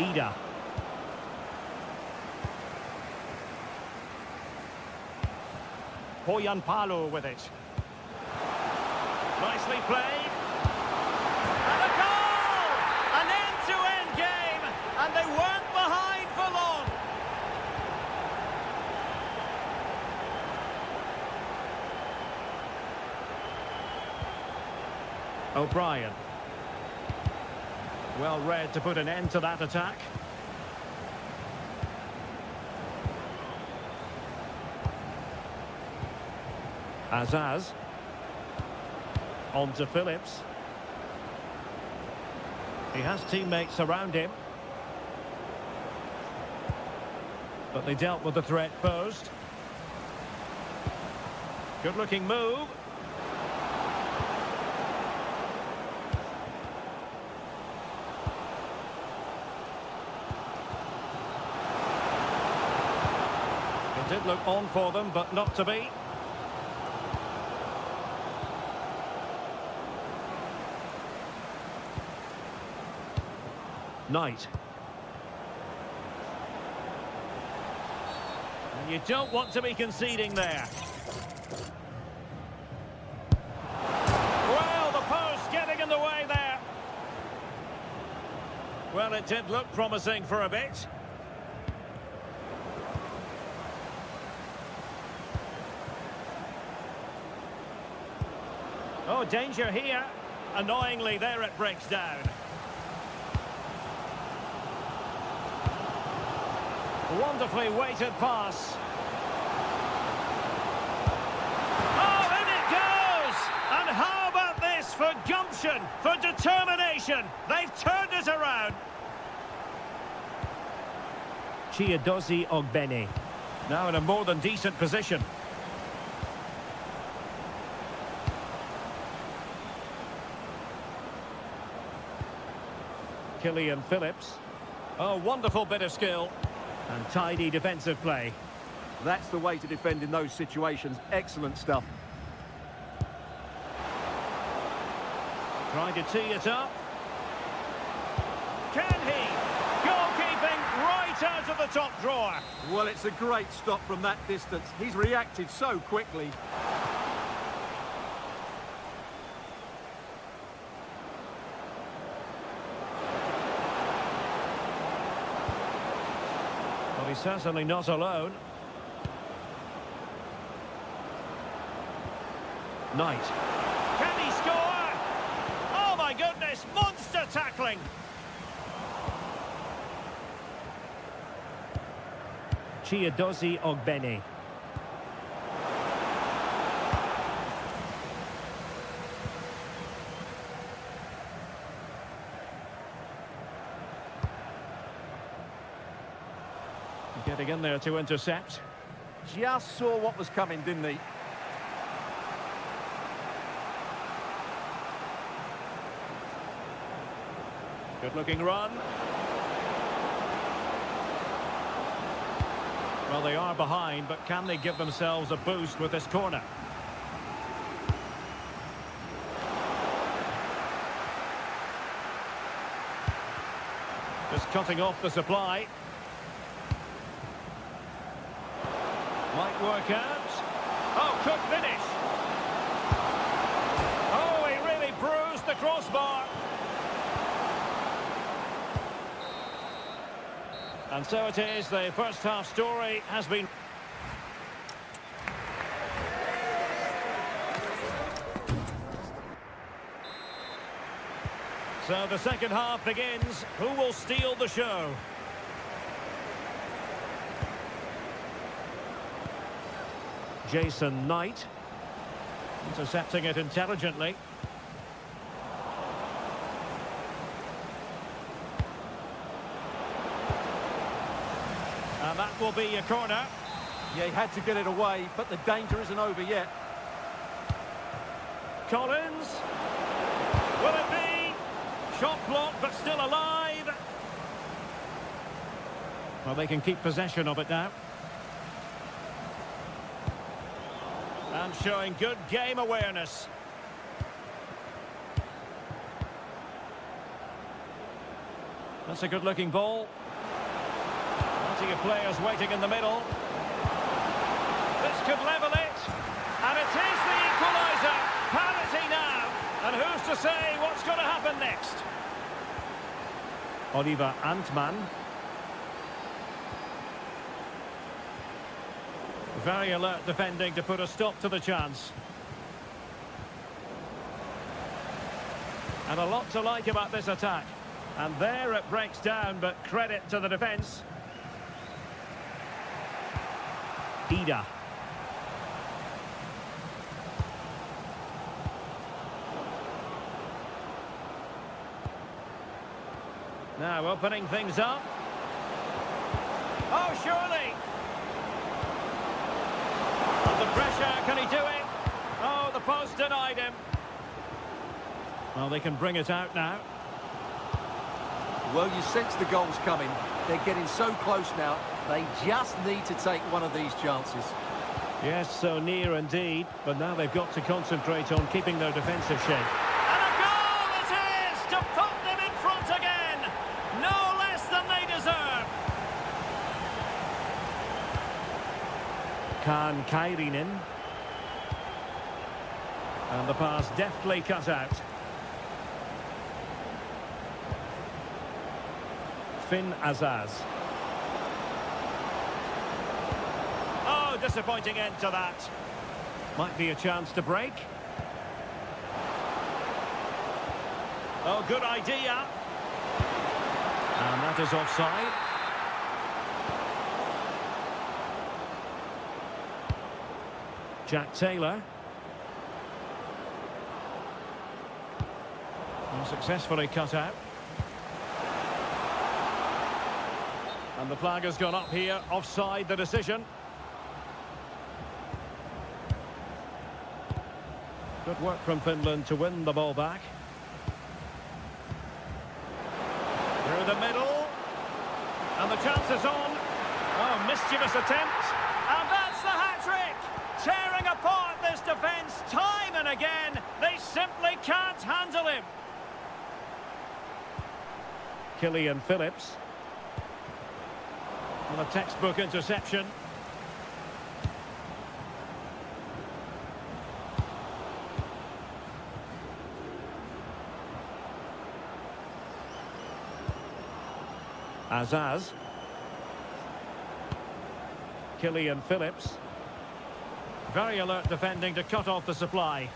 Ida. Poyanpalo with it. Nicely played. And a goal! An end-to-end game, and they weren't behind for long. O'Brien. Well read to put an end to that attack. Azaz. On to Phillips. He has teammates around him. But they dealt with the threat posed. Good-looking move. It did look on for them, but not to be. Knight. And you don't want to be conceding there. Well, the post getting in the way there. Well, it did look promising for a bit. Oh, danger here. Annoyingly, there it breaks down. Wonderfully weighted pass. Oh, in it goes! And how about this for gumption, for determination? They've turned it around. Chiadozi Ogbeni. Now in a more than decent position. Killian Phillips. Oh, wonderful bit of skill. And tidy defensive play. That's the way to defend in those situations. Excellent stuff. Trying to tee it up. Can he? Goalkeeping right out of the top drawer. Well, it's a great stop from that distance. He's reacted so quickly. Well, he's certainly not alone. Knight. Can he score? Oh my goodness, monster tackling. Chiadozi Ogbeni. Getting in there to intercept. Just saw what was coming, didn't he? Good-looking run. Well, they are behind, but can they give themselves a boost with this corner? Just cutting off the supply. Might work out. Oh, could finish. Oh, he really bruised the crossbar. And so it is, the first half story has been... So the second half begins. Who will steal the show? Jason Knight. Intercepting it intelligently. And that will be a corner. Yeah, he had to get it away, but the danger isn't over yet. Collins. Will it be? Shot blocked, but still alive. Well, they can keep possession of it now. And showing good game awareness. That's a good-looking ball. Plenty of players waiting in the middle. This could level it. And it is the equaliser. Parity now. And who's to say what's going to happen next? Oliver Antman. Very alert defending to put a stop to the chance. And a lot to like about this attack. And there it breaks down, but credit to the defence. Ida. Now opening things up. Oh, surely! Under pressure, can he do it? Oh, the post denied him. Well, they can bring it out now. Well, you sense the goals coming. They're getting so close now. They just need to take one of these chances. Yes, so near indeed. But now they've got to concentrate on keeping their defensive shape. And a goal it is to put them in front again. No less than they deserve. Kaan Kairinen. And the pass deftly cut out. Finn Azaz. Oh, disappointing end to that. Might be a chance to break. Oh, good idea. And that is offside. Jack Taylor. And successfully cut out. And the flag has gone up here, offside the decision. Good work from Finland to win the ball back. Through the middle. And the chance is on. Oh, mischievous attempt. And that's the hat-trick! Tearing apart this defence time and again. They simply can't handle him. Killian Phillips. And a textbook interception. Azaz. Killian Phillips. Very alert defending to cut off the supply.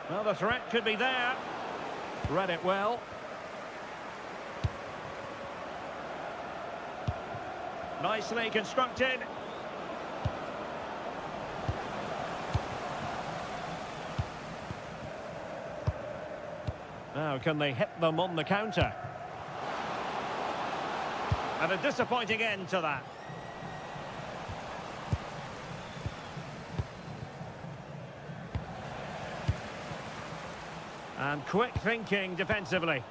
Well, the threat could be there. Read it well. Nicely constructed. Now, can they hit them on the counter? And a disappointing end to that. And quick thinking defensively.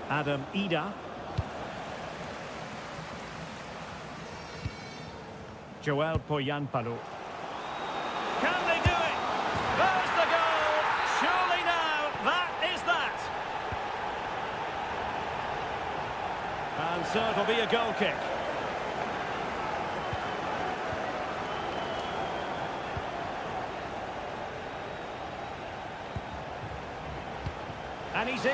Adam Ida. Joel Poyanpalu. Can they do it? There's the goal! Surely now, that is that! And so it'll be a goal kick. And he's in.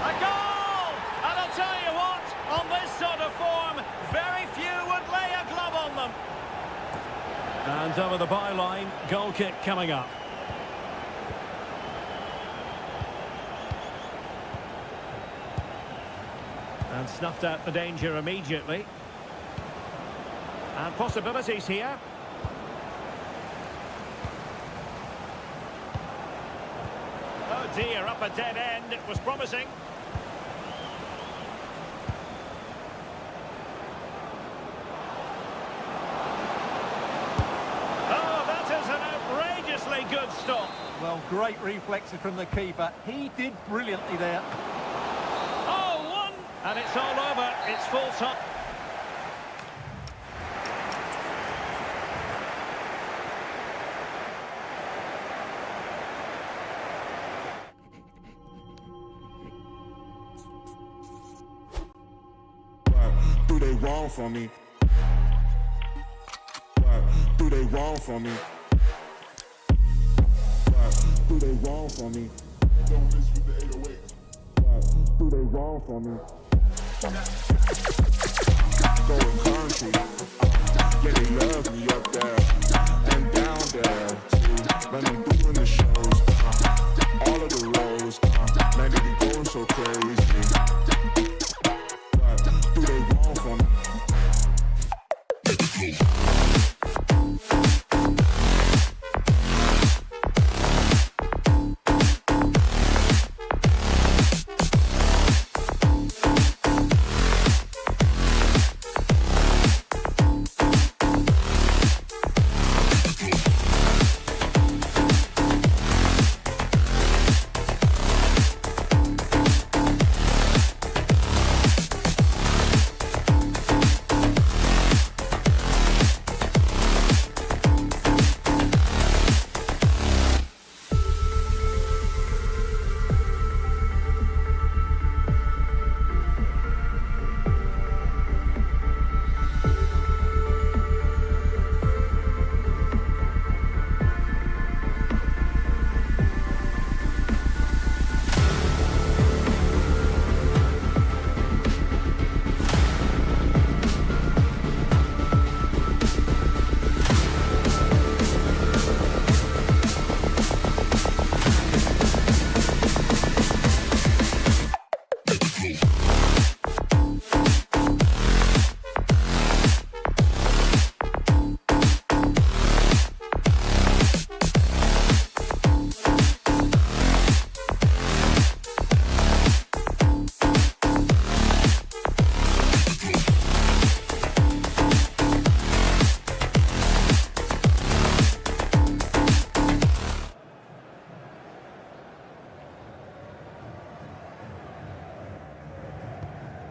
A goal! And I'll tell you what, on this sort of form, very few would lay a glove on them. And over the byline, goal kick coming up. And snuffed out the danger immediately. And possibilities here. Oh dear, up a dead end. It was promising. Oh, that is an outrageously good stop. Well, great reflexes from the keeper. He did brilliantly there. Oh, one! And it's all over. It's full time. Do they wrong for me? What do they wrong for me? What do they wrong for me? Don't miss with the 808. What do they wrong for me? Going country, yeah, they love me up there and down there too. When I'm doing the shows, all of the roads, man, they be going so crazy. Do they wrong for me?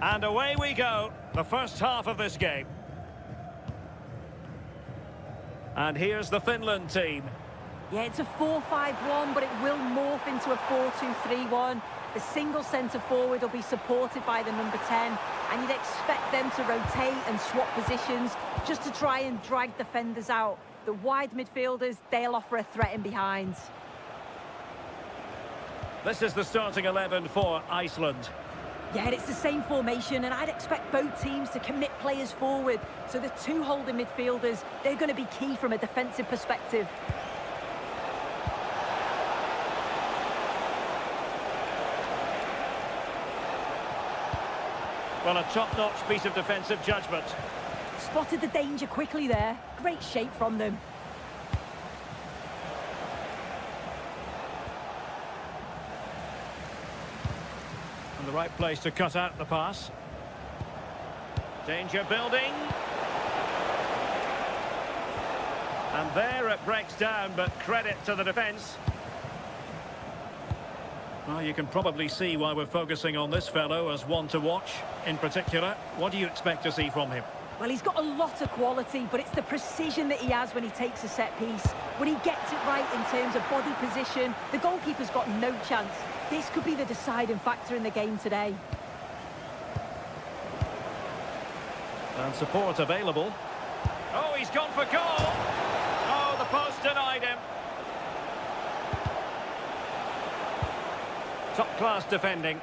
And away we go, the first half of this game. And here's the Finland team. Yeah, it's a 4-5-1, but it will morph into a 4-2-3-1. The single centre forward will be supported by the number 10, and you'd expect them to rotate and swap positions just to try and drag defenders out. The wide midfielders, they'll offer a threat in behind. This is the starting 11 for Iceland. Yeah, it's the same formation, and I'd expect both teams to commit players forward. So the two holding midfielders, they're going to be key from a defensive perspective. Well, a top-notch piece of defensive judgment. Spotted the danger quickly there. Great shape from them. And the right place to cut out the pass. Danger building. And there it breaks down, but credit to the defence. Well, you can probably see why we're focusing on this fellow as one to watch. In particular, what do you expect to see from him? Well, he's got a lot of quality, but it's the precision that he has when he takes a set piece. When he gets it right in terms of body position, the goalkeeper's got no chance. This could be the deciding factor in the game today. And support available. Oh, he's gone for goal! Oh, the post denied him. Top-class defending.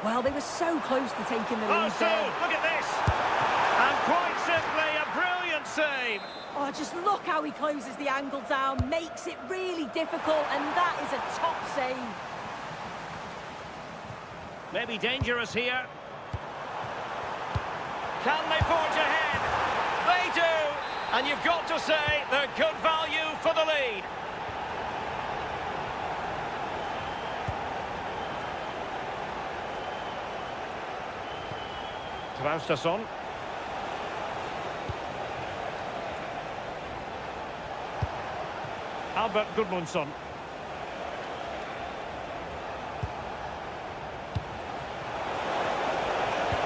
Well, they were so close to taking the Oh, lead so, there. look at this! And quite simply, a brilliant save! Oh, just look how he closes the angle down, makes it really difficult, and that is a top save. Maybe dangerous here. Can they forge ahead? They do! And you've got to say, they're good value for the lead. Traustason. Albert Gudmundsson.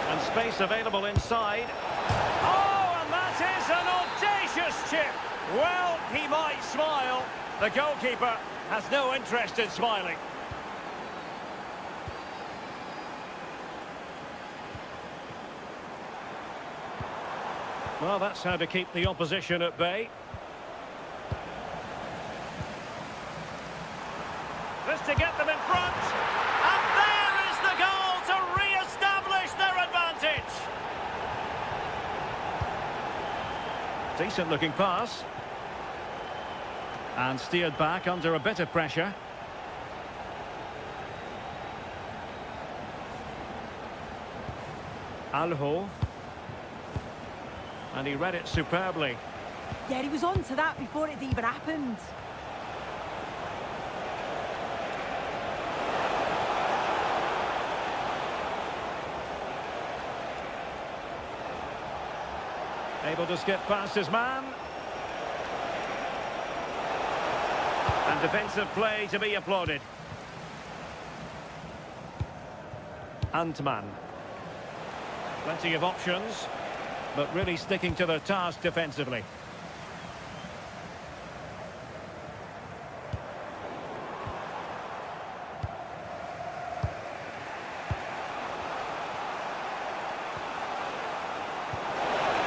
And space available inside. Oh, and that is an audacious chip. Well, he might smile. The goalkeeper has no interest in smiling. Well, that's how to keep the opposition at bay. This to get them in front. And there is the goal to re-establish their advantage. Decent looking pass. And steered back under a bit of pressure. Alho. And he read it superbly. Yeah, he was on to that before it even happened. Able to skip past his man. And defensive play to be applauded. Antman. Plenty of options, but really sticking to their task defensively.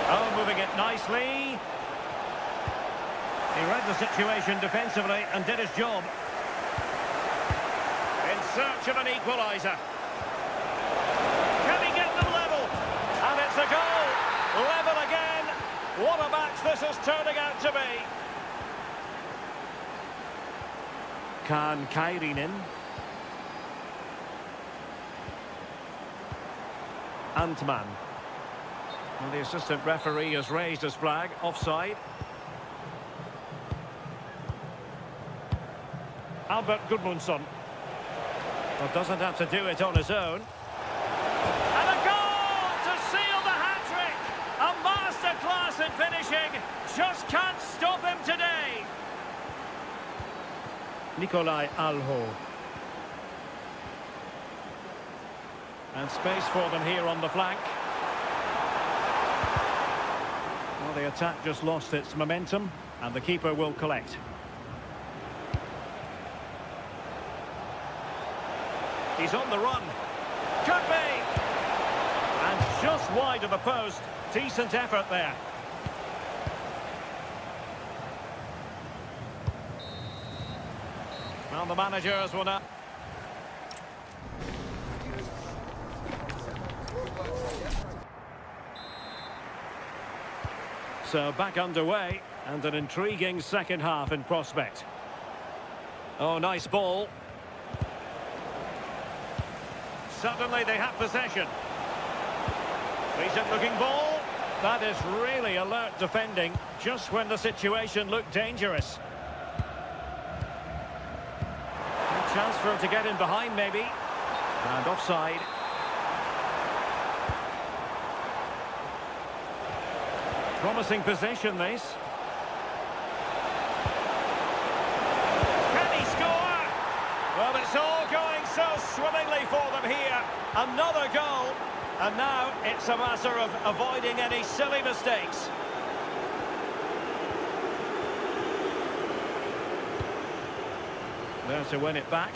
Oh, moving it nicely. He read the situation defensively and did his job. In search of an equaliser. Can he get them level? And it's a goal. Level again. What a match this is turning out to be. Kaan Kairinen. Antman. And the assistant referee has raised his flag. Offside. Albert Gudmundsson. Well, doesn't have to do it on his own. And a goal to seal the hat-trick! A masterclass in finishing. Just can't stop him today. Nikolai Alho. And space for them here on the flank. Well, the attack just lost its momentum, and the keeper will collect. He's on the run. Could be! And just wide of the post. Decent effort there. Well, the managers will now... So back underway, and an intriguing second half in prospect. Oh, nice ball. Suddenly they have possession. Decent looking ball. That is really alert defending, just when the situation looked dangerous. A chance for him to get in behind maybe. And offside. Promising position this. swimmingly for them here. Another goal. And now it's a matter of avoiding any silly mistakes. There to win it back.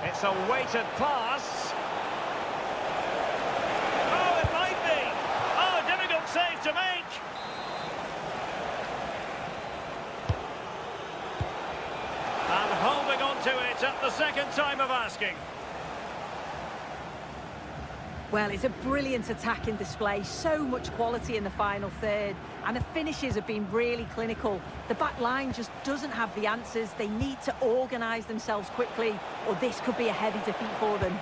It's a weighted pass. Oh, it might be. Oh, a difficult save to make. And holding on to it at the second time of asking. Well, it's a brilliant attacking display, so much quality in the final third, and the finishes have been really clinical. The back line just doesn't have the answers. They need to organise themselves quickly, or this could be a heavy defeat for them.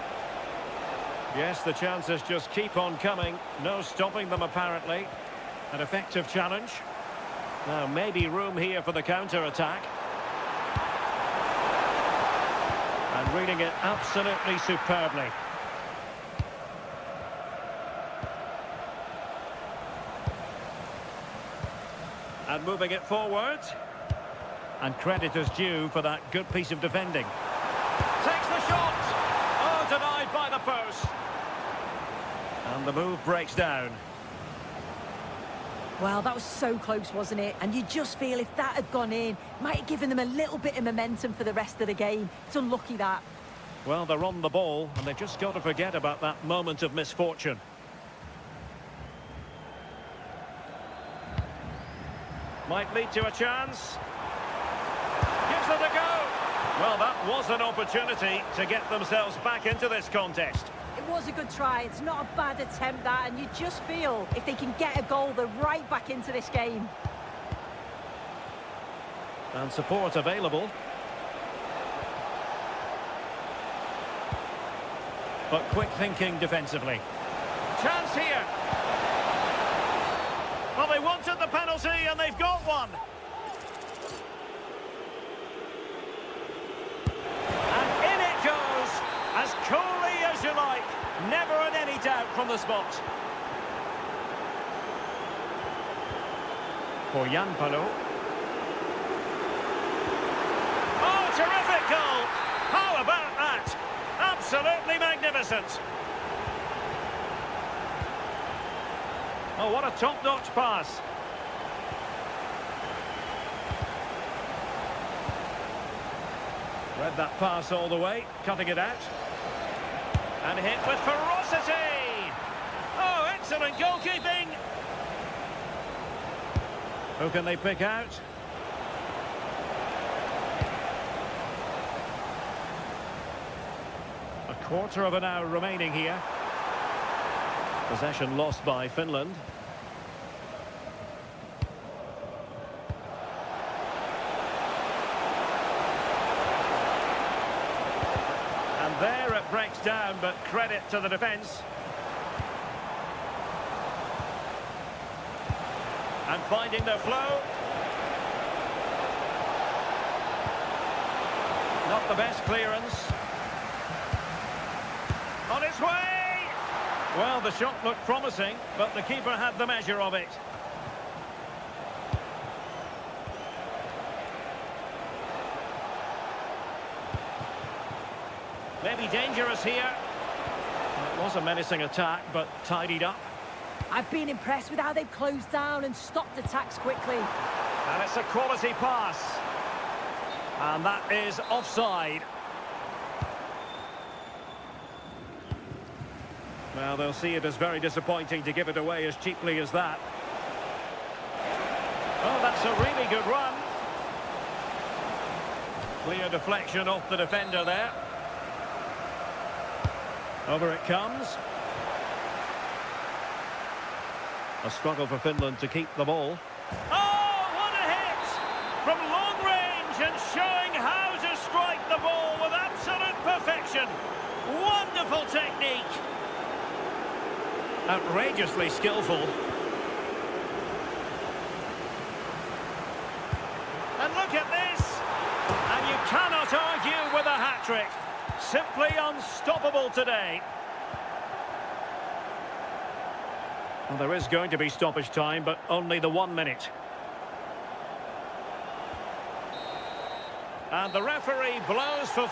Yes, the chances just keep on coming. No stopping them, apparently. An effective challenge. Now, maybe room here for the counter-attack. And reading it absolutely superbly. And moving it forward. And credit is due for that good piece of defending. Takes the shot! Oh, denied by the post. And the move breaks down. Well, that was so close, wasn't it? And you just feel if that had gone in, might have given them a little bit of momentum for the rest of the game. It's unlucky that. Well, they're on the ball, and they've just got to forget about that moment of misfortune. Might lead to a chance. Gives it a go. Well, that was an opportunity to get themselves back into this contest. It was a good try. It's not a bad attempt, that, and you just feel if they can get a goal, they're right back into this game. And support available. But quick thinking defensively. Chance here. Well, they wanted the penalty and they've got one. And in it goes, as coolly as you like. Never in any doubt from the spot. For Jan Palo. Oh, terrific goal! How about that? Absolutely magnificent. Oh, what a top-notch pass. Read that pass all the way, cutting it out. And hit with ferocity. Oh, excellent goalkeeping. Who can they pick out? A quarter of an hour remaining here. Possession lost by Finland. And there it breaks down, but credit to the defence. And finding their flow. Not the best clearance. On its way! Well, the shot looked promising, but the keeper had the measure of it. Maybe dangerous here. It was a menacing attack, but tidied up. I've been impressed with how they've closed down and stopped attacks quickly. And it's a quality pass. And that is offside. Well, they'll see it as very disappointing to give it away as cheaply as that. Oh, that's a really good run. Clear deflection off the defender there. Over it comes. A struggle for Finland to keep the ball. Oh, what a hit! From long range and showing how to strike the ball with absolute perfection. Wonderful technique. Outrageously skillful. And look at this! And you cannot argue with unstoppable today. Well, there is going to be stoppage time, but only the 1 minute. And the referee blows for...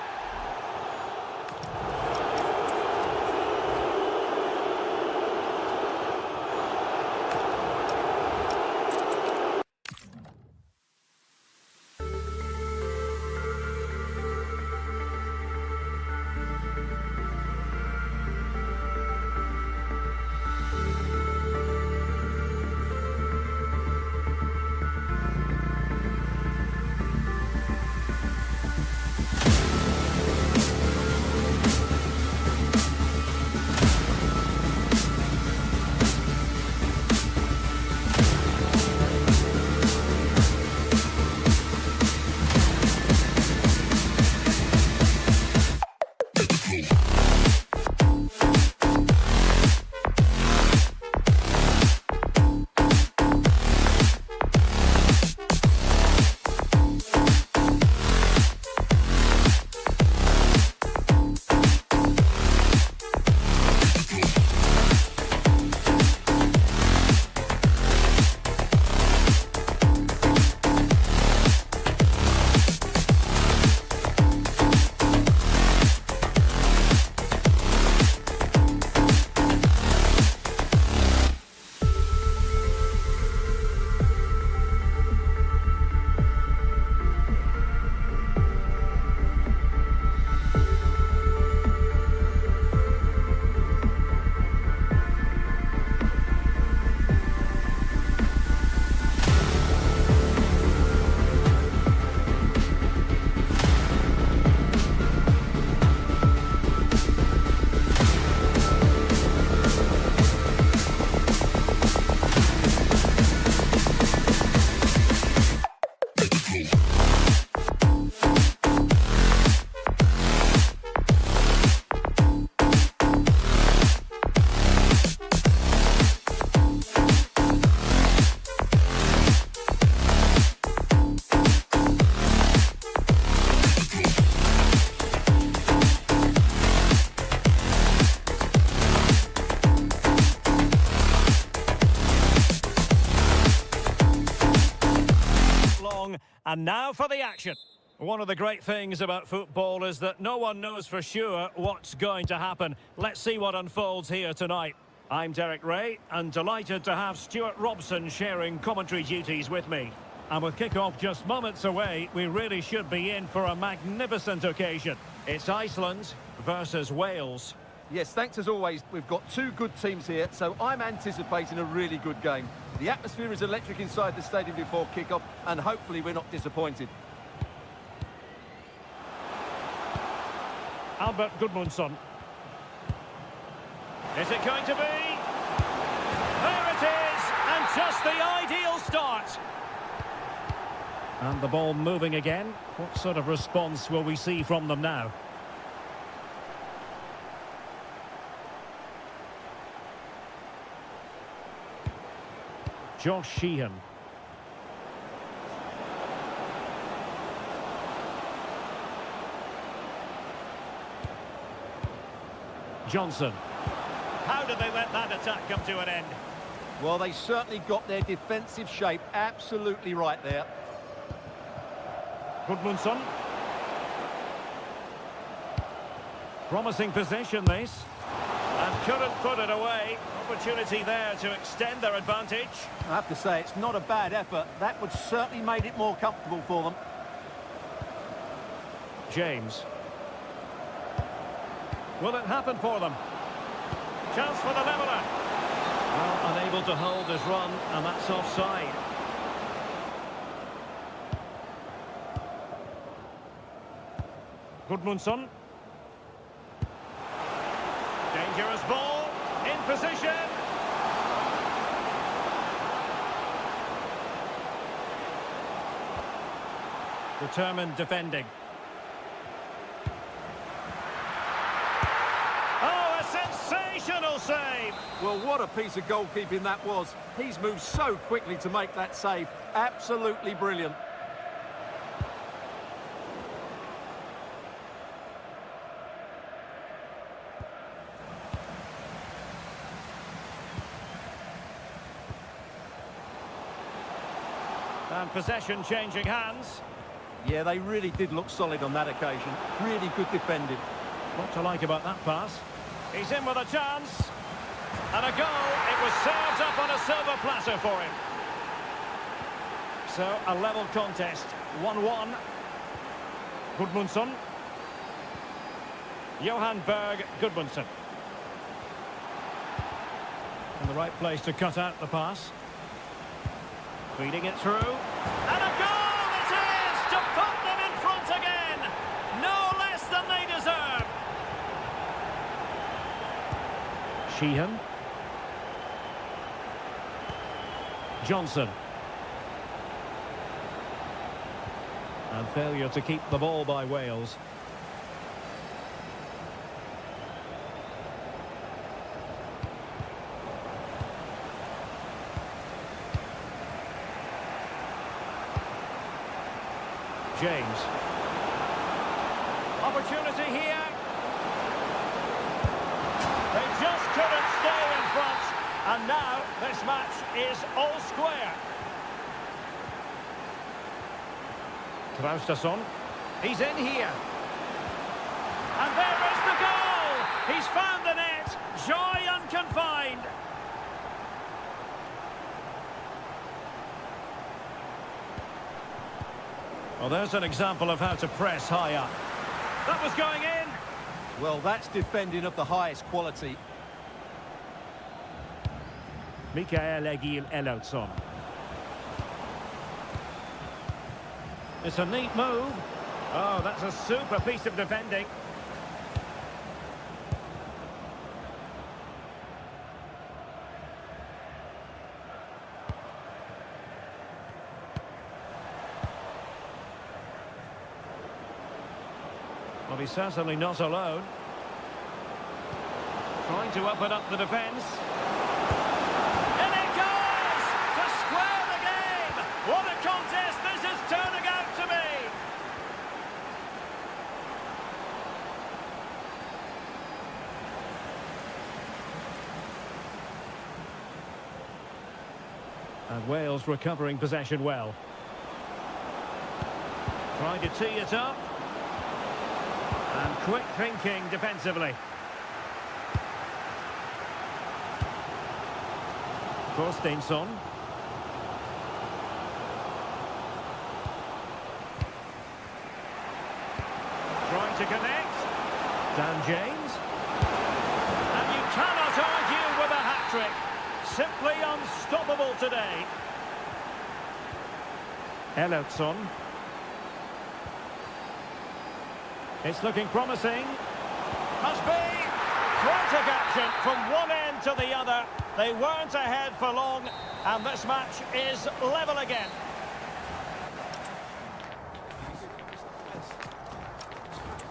And now for the action. One of the great things about football is that no one knows for sure what's going to happen. Let's see what unfolds here tonight. I'm Derek Ray, and delighted to have Stuart Robson sharing commentary duties with me. And with kick-off just moments away, we really should be in for a magnificent occasion. It's Iceland versus Wales. Yes, thanks as always. We've got two good teams here, so I'm anticipating a really good game. The atmosphere is electric inside the stadium before kick-off, and hopefully we're not disappointed. Albert Gudmundsson. Is it going to be? There it is! And just the ideal start. And the ball moving again. What sort of response will we see from them now? Josh Sheehan. Johnson. How did they let that attack come to an end? Well, they certainly got their defensive shape absolutely right there. Gudmundsson. Promising possession, this. And couldn't put it away. Opportunity there to extend their advantage. I have to say, it's not a bad effort. That would certainly made it more comfortable for them. James. Will it happen for them? Chance for the leveller. Well, unable to hold his run, and that's offside. Gudmundsson. Dangerous ball. In position. Determined defending. Oh, a sensational save! Well, what a piece of goalkeeping that was. He's moved so quickly to make that save. Absolutely brilliant. And possession changing hands. Yeah, they really did look solid on that occasion. Really good defending. What to like about that pass? He's in with a chance. And a goal. It was served up on a silver platter for him. So, a level contest. 1-1. Gudmundsson. Johan Berg Gudmundsson. In the right place to cut out the pass. Feeding it through. And a goal it is to put them in front again. No less than they deserve. Sheehan. Johnson. And failure to keep the ball by Wales. James. Opportunity here. They just couldn't stay in front. And now this match is all square. Traustason. He's in here. And there is the goal. He's found the net. Joy unconfined. Well, there's an example of how to press high up. That was going in. Well, that's defending of the highest quality. Mikael Egil Elautsson. It's a neat move. Oh, that's a super piece of defending. Well, he's certainly not alone. Trying to open up the defence. And it goes! To square the game! What a contest this is turning out to be! And Wales recovering possession well. Trying to tee it up. And quick thinking defensively. Thorsteinsson. Trying to connect. Dan James. And you cannot argue with a hat-trick. Simply unstoppable today. Elautsson. It's looking promising. Must be. Frantic action from one end to the other. They weren't ahead for long, and this match is level again.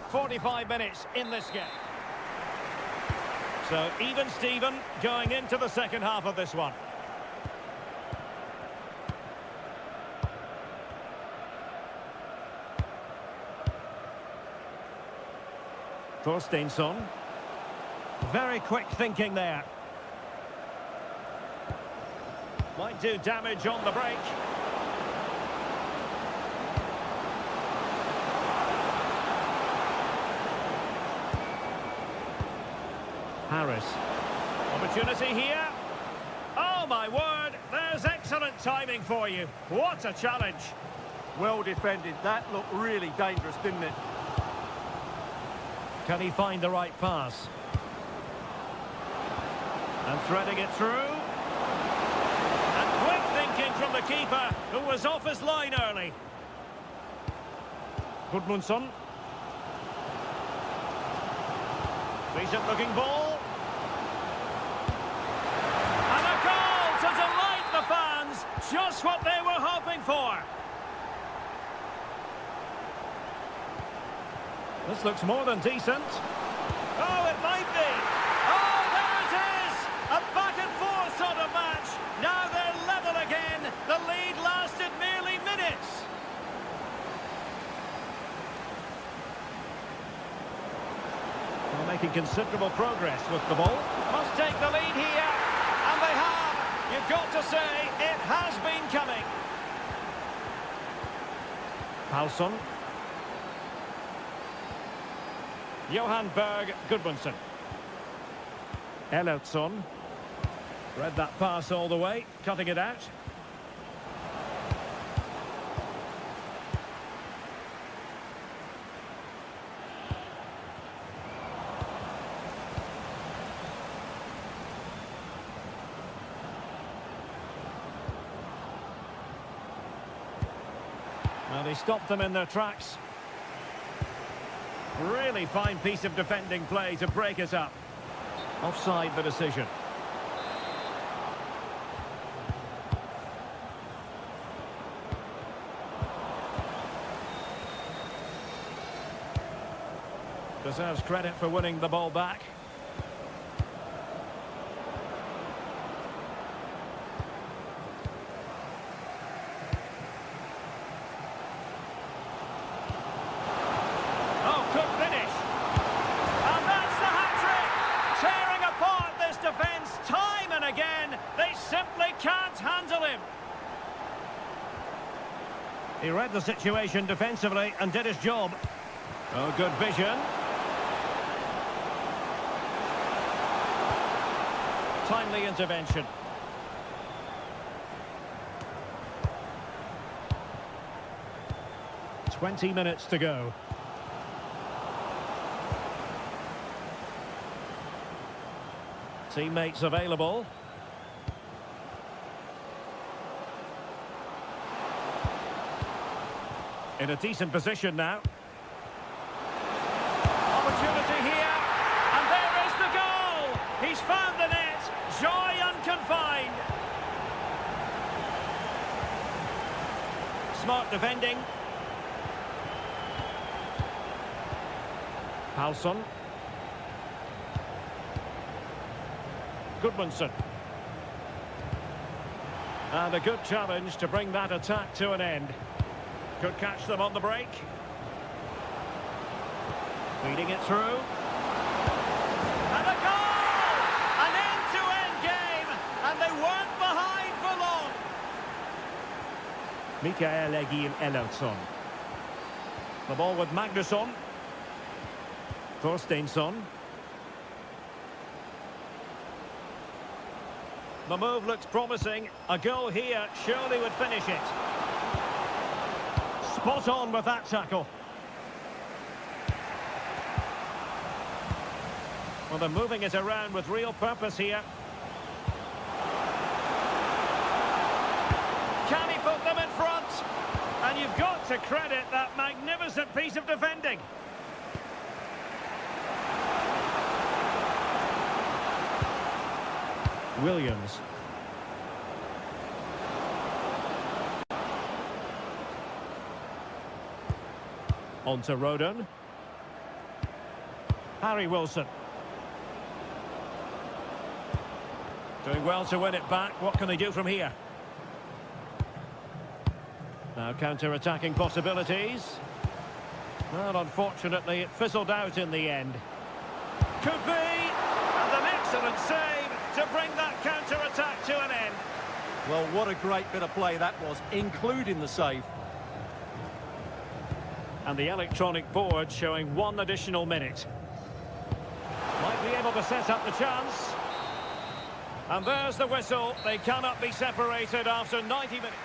"45 minutes in this game. So even Steven going into the second half of this one. Thorsteinsson. Very quick thinking there. Might do damage on the break. Harris. Opportunity here. Oh my word, there's excellent timing for you. What a challenge. Well defended. That looked really dangerous, didn't it? Can he find the right pass? And threading it through. And quick thinking from the keeper, who was off his line early. Gudmundsson. Decent looking ball. And a goal to delight the fans. Just what they were hoping for. This looks more than decent. Oh, it might be. Oh, there it is! A back-and-forth sort of match. Now they're level again. The lead lasted merely minutes. They're making considerable progress with the ball. Must take the lead here. And they have. You've got to say, it has been coming. Paulson. Johan Berg Gudmundsson. Ellertsson. Read that pass all the way, cutting it out. Well, he stopped them in their tracks. Really fine piece of defending play to break it up. Offside the decision. Deserves credit for winning the ball back. He read the situation defensively and did his job. Oh, good vision. Timely intervention. "20 minutes to go. Teammates available. In a decent position now. Opportunity here, and there is the goal! He's found the net, joy unconfined. Smart defending. Paulson. Gudmundsson. And a good challenge to bring that attack to an end. Could catch them on the break. Feeding it through. And a goal! An end-to-end game, and they weren't behind for long. Mikael Egil Ellertsson. The ball with Magnusson. Thorsteinsson. The move looks promising. A goal here surely would finish it. Spot on with that tackle. Well, they're moving it around with real purpose here. Can he put them in front? And you've got to credit that magnificent piece of defending. Williams. On to Rodon. Harry Wilson. Doing well to win it back. What can they do from here? Now counter-attacking possibilities. Well, unfortunately, it fizzled out in the end. Could be! And an excellent save to bring that counter-attack to an end. Well, what a great bit of play that was, including the save. And the electronic board showing 1 additional minute. Might be able to set up the chance. And there's the whistle. They cannot be separated after 90 minutes.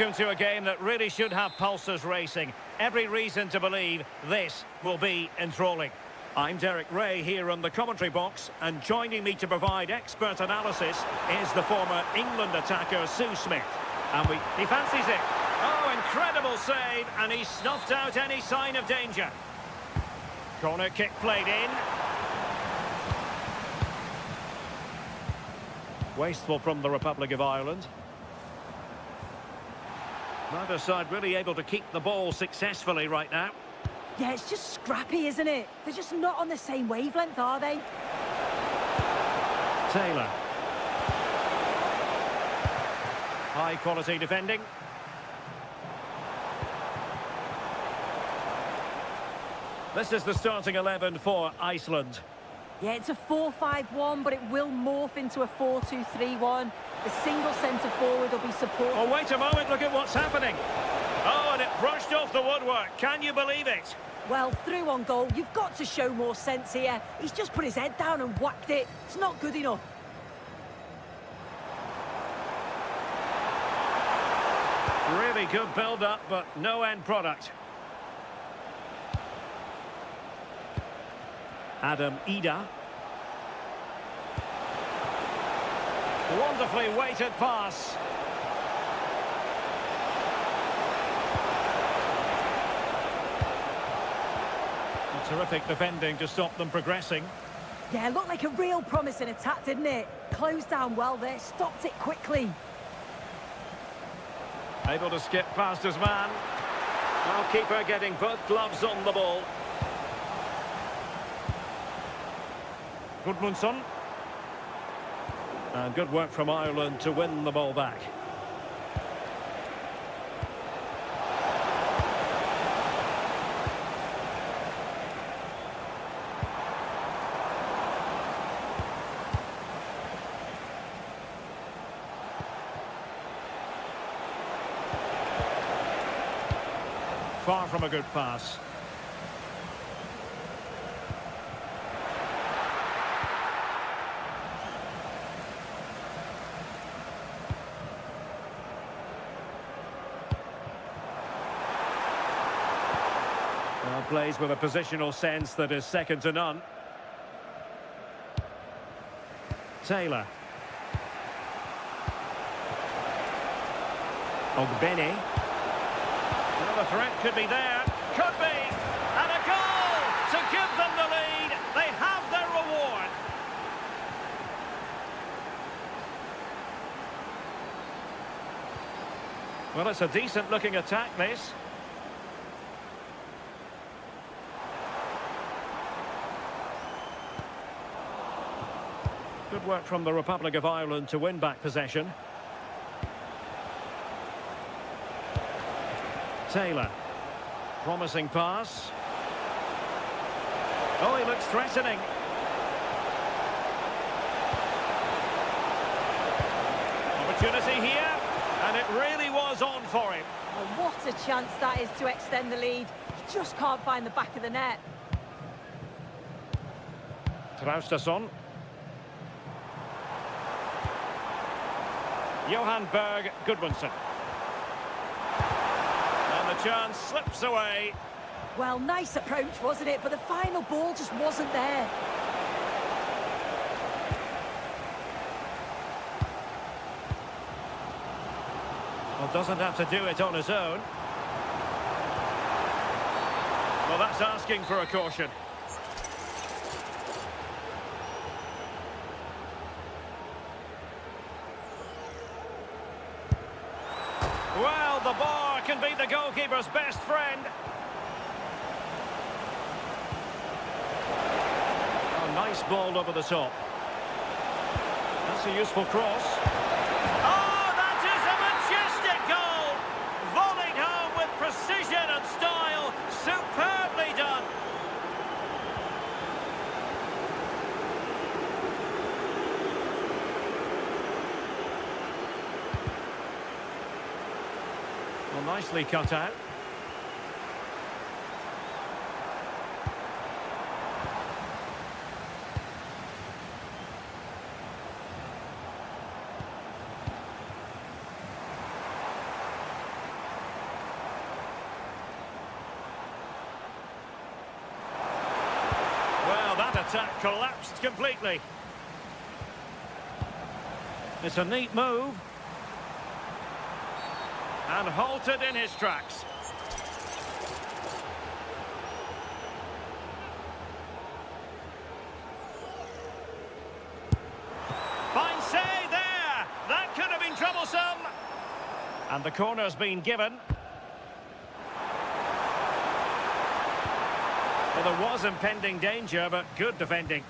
welcome to a game that really should have pulses racing. Every reason to believe this will be enthralling. I'm Derek Ray here on the commentary box, and joining me to provide expert analysis is the former England attacker Sue Smith. And he fancies it. Oh, incredible save, and he snuffed out any sign of danger. Corner kick played in. Wasteful from the Republic of Ireland. Neither side really able to keep the ball successfully right now. Yeah, it's just scrappy, isn't it? They're just not on the same wavelength, are they? Taylor. High quality defending. This is the starting 11 for Iceland. Yeah, it's a 4-5-1, but it will morph into a 4-2-3-1. The single centre forward will be supported. Oh, wait a moment, look at what's happening. Oh, and it brushed off the woodwork. Can you believe it? Well, through on goal, you've got to show more sense here. He's just put his head down and whacked it. It's not good enough. Really good build-up, but no end product. Adam Ida. Wonderfully weighted pass. Terrific defending to stop them progressing. Yeah, looked like a real promising attack, didn't it? Closed down well there, stopped it quickly. Able to skip past his man. Well, keeper getting both gloves on the ball. Gudmundsson. And good work from Ireland to win the ball back. Far from a good pass. Well, plays with a positional sense that is second to none. Taylor. Ogbene. Well, the threat could be there. Could be. And a goal to give them the lead. They have their reward. Well, it's a decent-looking attack, this. Good work from the Republic of Ireland to win back possession. Taylor. Promising pass. Oh, he looks threatening. Opportunity here, and it really was on for him. Oh, what a chance that is to extend the lead. He just can't find the back of the net. Traustason. Johan Berg Gudmundsson. And the chance slips away. Well, nice approach, wasn't it? But the final ball just wasn't there. Well, doesn't have to do it on his own. Well, that's asking for a caution. Well, the bar can be the goalkeeper's best friend. Oh, nice ball over the top. That's a useful cross. Oh, that is a majestic goal! Volleyed home with precision and style. Superbly done. Well, nicely cut out. attack collapsed completely. It's a neat move. And halted in his tracks. Fine save there! That could have been troublesome. And the corner's been given. Well, there was impending danger, but good defending.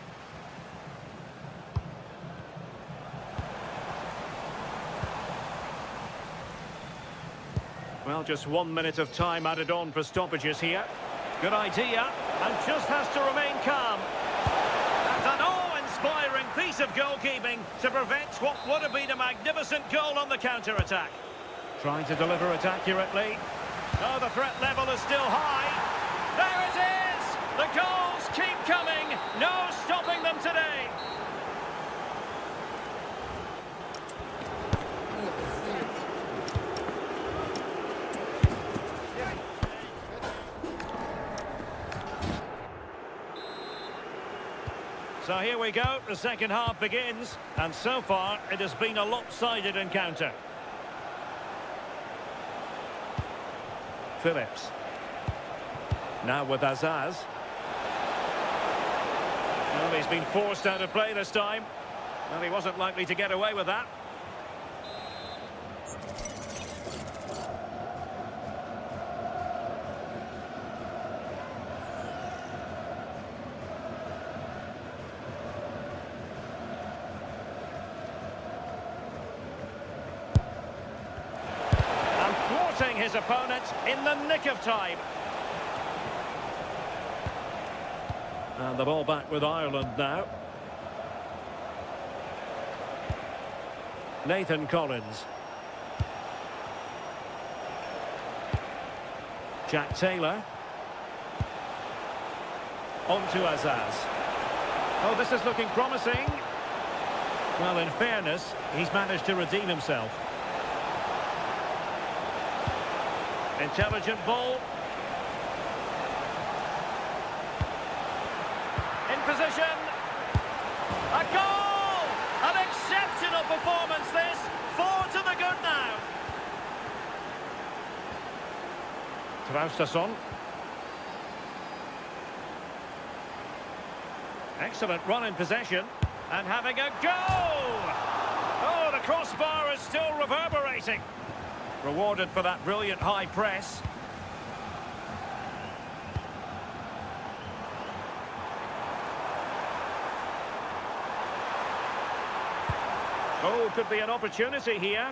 Well, just 1 minute of time added on for stoppages here. Good idea, and just has to remain calm. And an awe-inspiring piece of goalkeeping to prevent what would have been a magnificent goal on the counter-attack. Trying to deliver it accurately. Oh, the threat level is still high. There it is! The goals keep coming. No stopping them today. So here we go, the second half begins, and so far it has been a lopsided encounter. Phillips. Now with Azaz. Well, he's been forced out of play this time. Well, he wasn't likely to get away with that. His opponent in the nick of time. And the ball back with Ireland now. Nathan Collins. Jack Taylor. On to Azaz. Oh, this is looking promising. Well, in fairness, he's managed to redeem himself. Intelligent ball. In position. A goal! An exceptional performance this. 4 to the good now. Traustason. Excellent run in possession. And having a go! Oh, the crossbar is still reverberating. Rewarded for that brilliant high press. Oh, could be an opportunity here.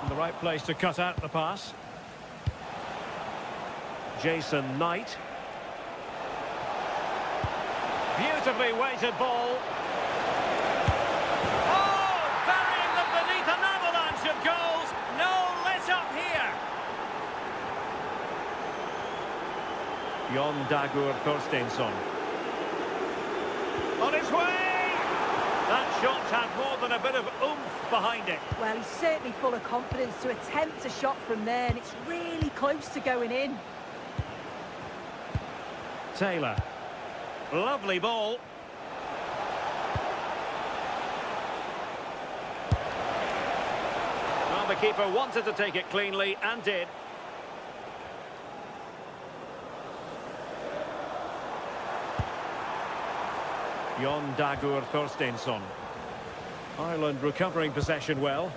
In the right place to cut out the pass. Jason Knight. Beautifully weighted ball. Of goals, no let up here. Jon Dagur Thorsteinsson. On his way! That shot had more than a bit of oomph behind it. Well, he's certainly full of confidence to attempt a shot from there, and it's really close to going in. Taylor. Lovely ball. The keeper wanted to take it cleanly and did. Jon Dagur Thorsteinsson. Ireland recovering possession well.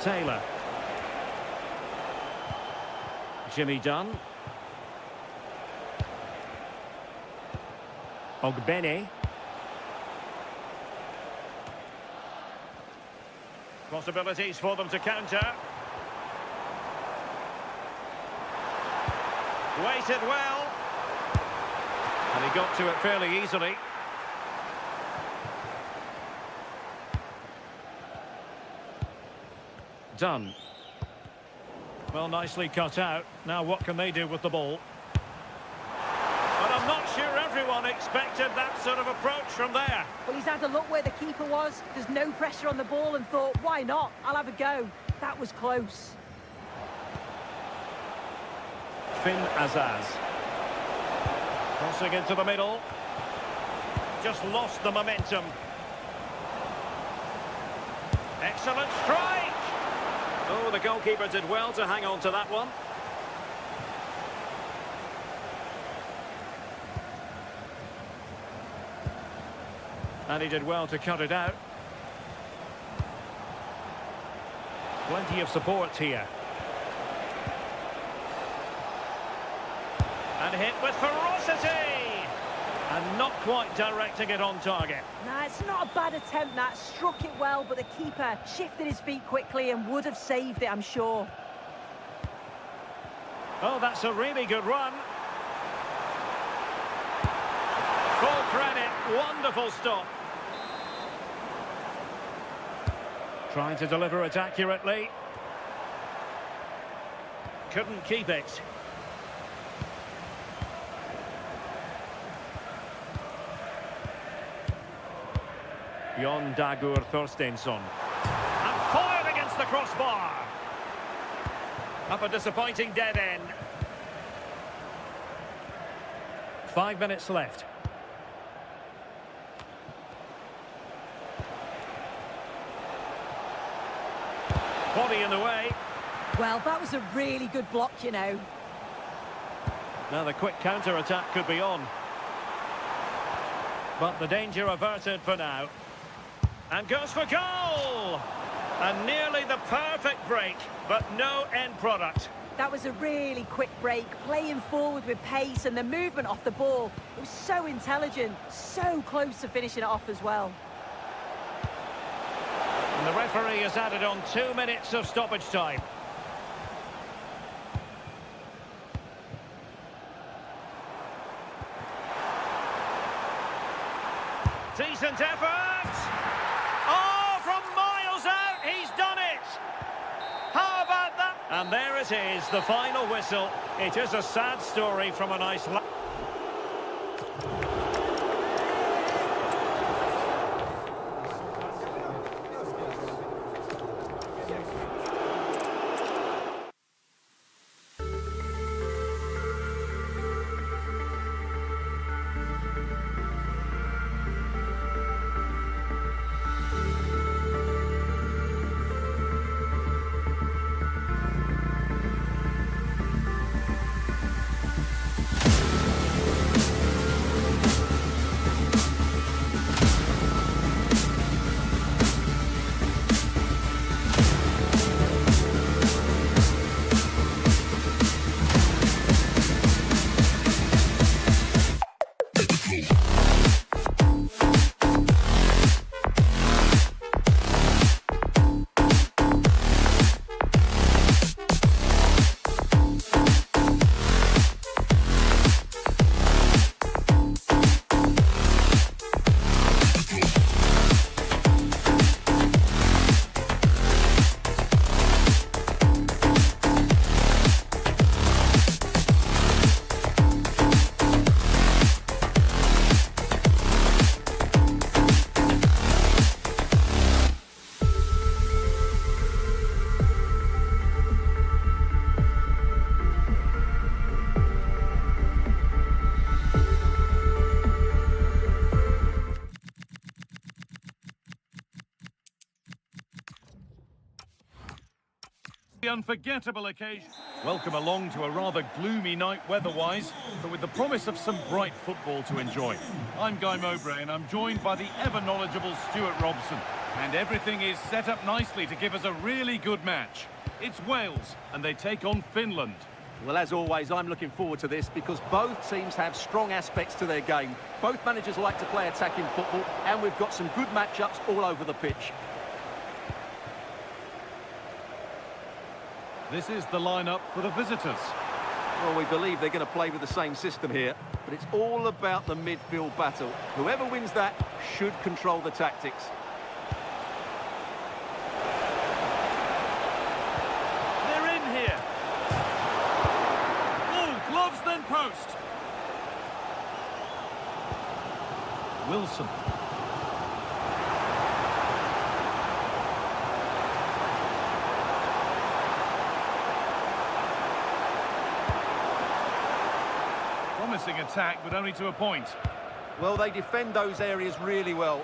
Taylor. Jimmy Dunn. Ogbene. Possibilities for them to counter. Waited well. And he got to it fairly easily. Done. Well, nicely cut out. Now what can they do with the ball? But I'm not sure everyone expected that sort of approach from there. Well, he's had a look where the keeper was. There's no pressure on the ball and thought, why not? I'll have a go. That was close. Finn Azaz. Crossing into the middle. Just lost the momentum. Excellent strike! Oh, the goalkeeper did well to hang on to that one. And he did well to cut it out. Plenty of support here. And hit with ferocity! And not quite directing it on target. Nah, it's not a bad attempt, that. Struck it well, but the keeper shifted his feet quickly and would have saved it, I'm sure. Oh, that's a really good run. Full credit, wonderful stop. Trying to deliver it accurately. Couldn't keep it. Jon Dagur Thorsteinsson. And foiled against the crossbar. Up a disappointing dead end. 5 minutes left. Body in the way. Well, that was a really good block, you know. Now the quick counter-attack could be on. But the danger averted for now. And goes for goal! And nearly the perfect break, but no end product. That was a really quick break, playing forward with pace, and the movement off the ball. It was so intelligent, so close to finishing it off as well. And the referee has added on 2 minutes of stoppage time. Decent effort! Oh, from miles out, he's done it! How about that? And there it is, the final whistle. It is a sad story from an Iceland. The unforgettable occasion. Welcome along to a rather gloomy night weather-wise, but with the promise of some bright football to enjoy. I'm Guy Mowbray and I'm joined by the ever-knowledgeable Stuart Robson. And everything is set up nicely to give us a really good match. It's Wales and they take on Finland. Well, as always, I'm looking forward to this because both teams have strong aspects to their game. Both managers like to play attacking football, and we've got some good matchups all over the pitch. This is the lineup for the visitors. Well, we believe they're going to play with the same system here, but it's all about the midfield battle. Whoever wins that should control the tactics. They're in here. Oh, gloves then post. Wilson. promising attack, but only to a point. Well, they defend those areas really well.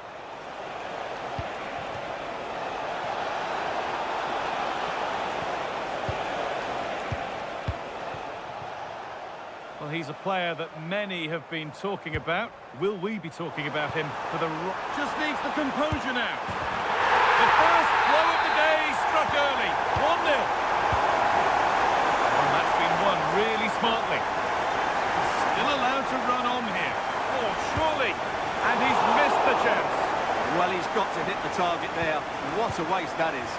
Well, he's a player that many have been talking about. Will we be talking about him for the... Just needs the composure now. The first blow of the day struck early. 1-0. Well, that's been won really smartly. He's still allowed to run on here. Oh, surely. And he's missed the chance. Well, he's got to hit the target there. What a waste that is.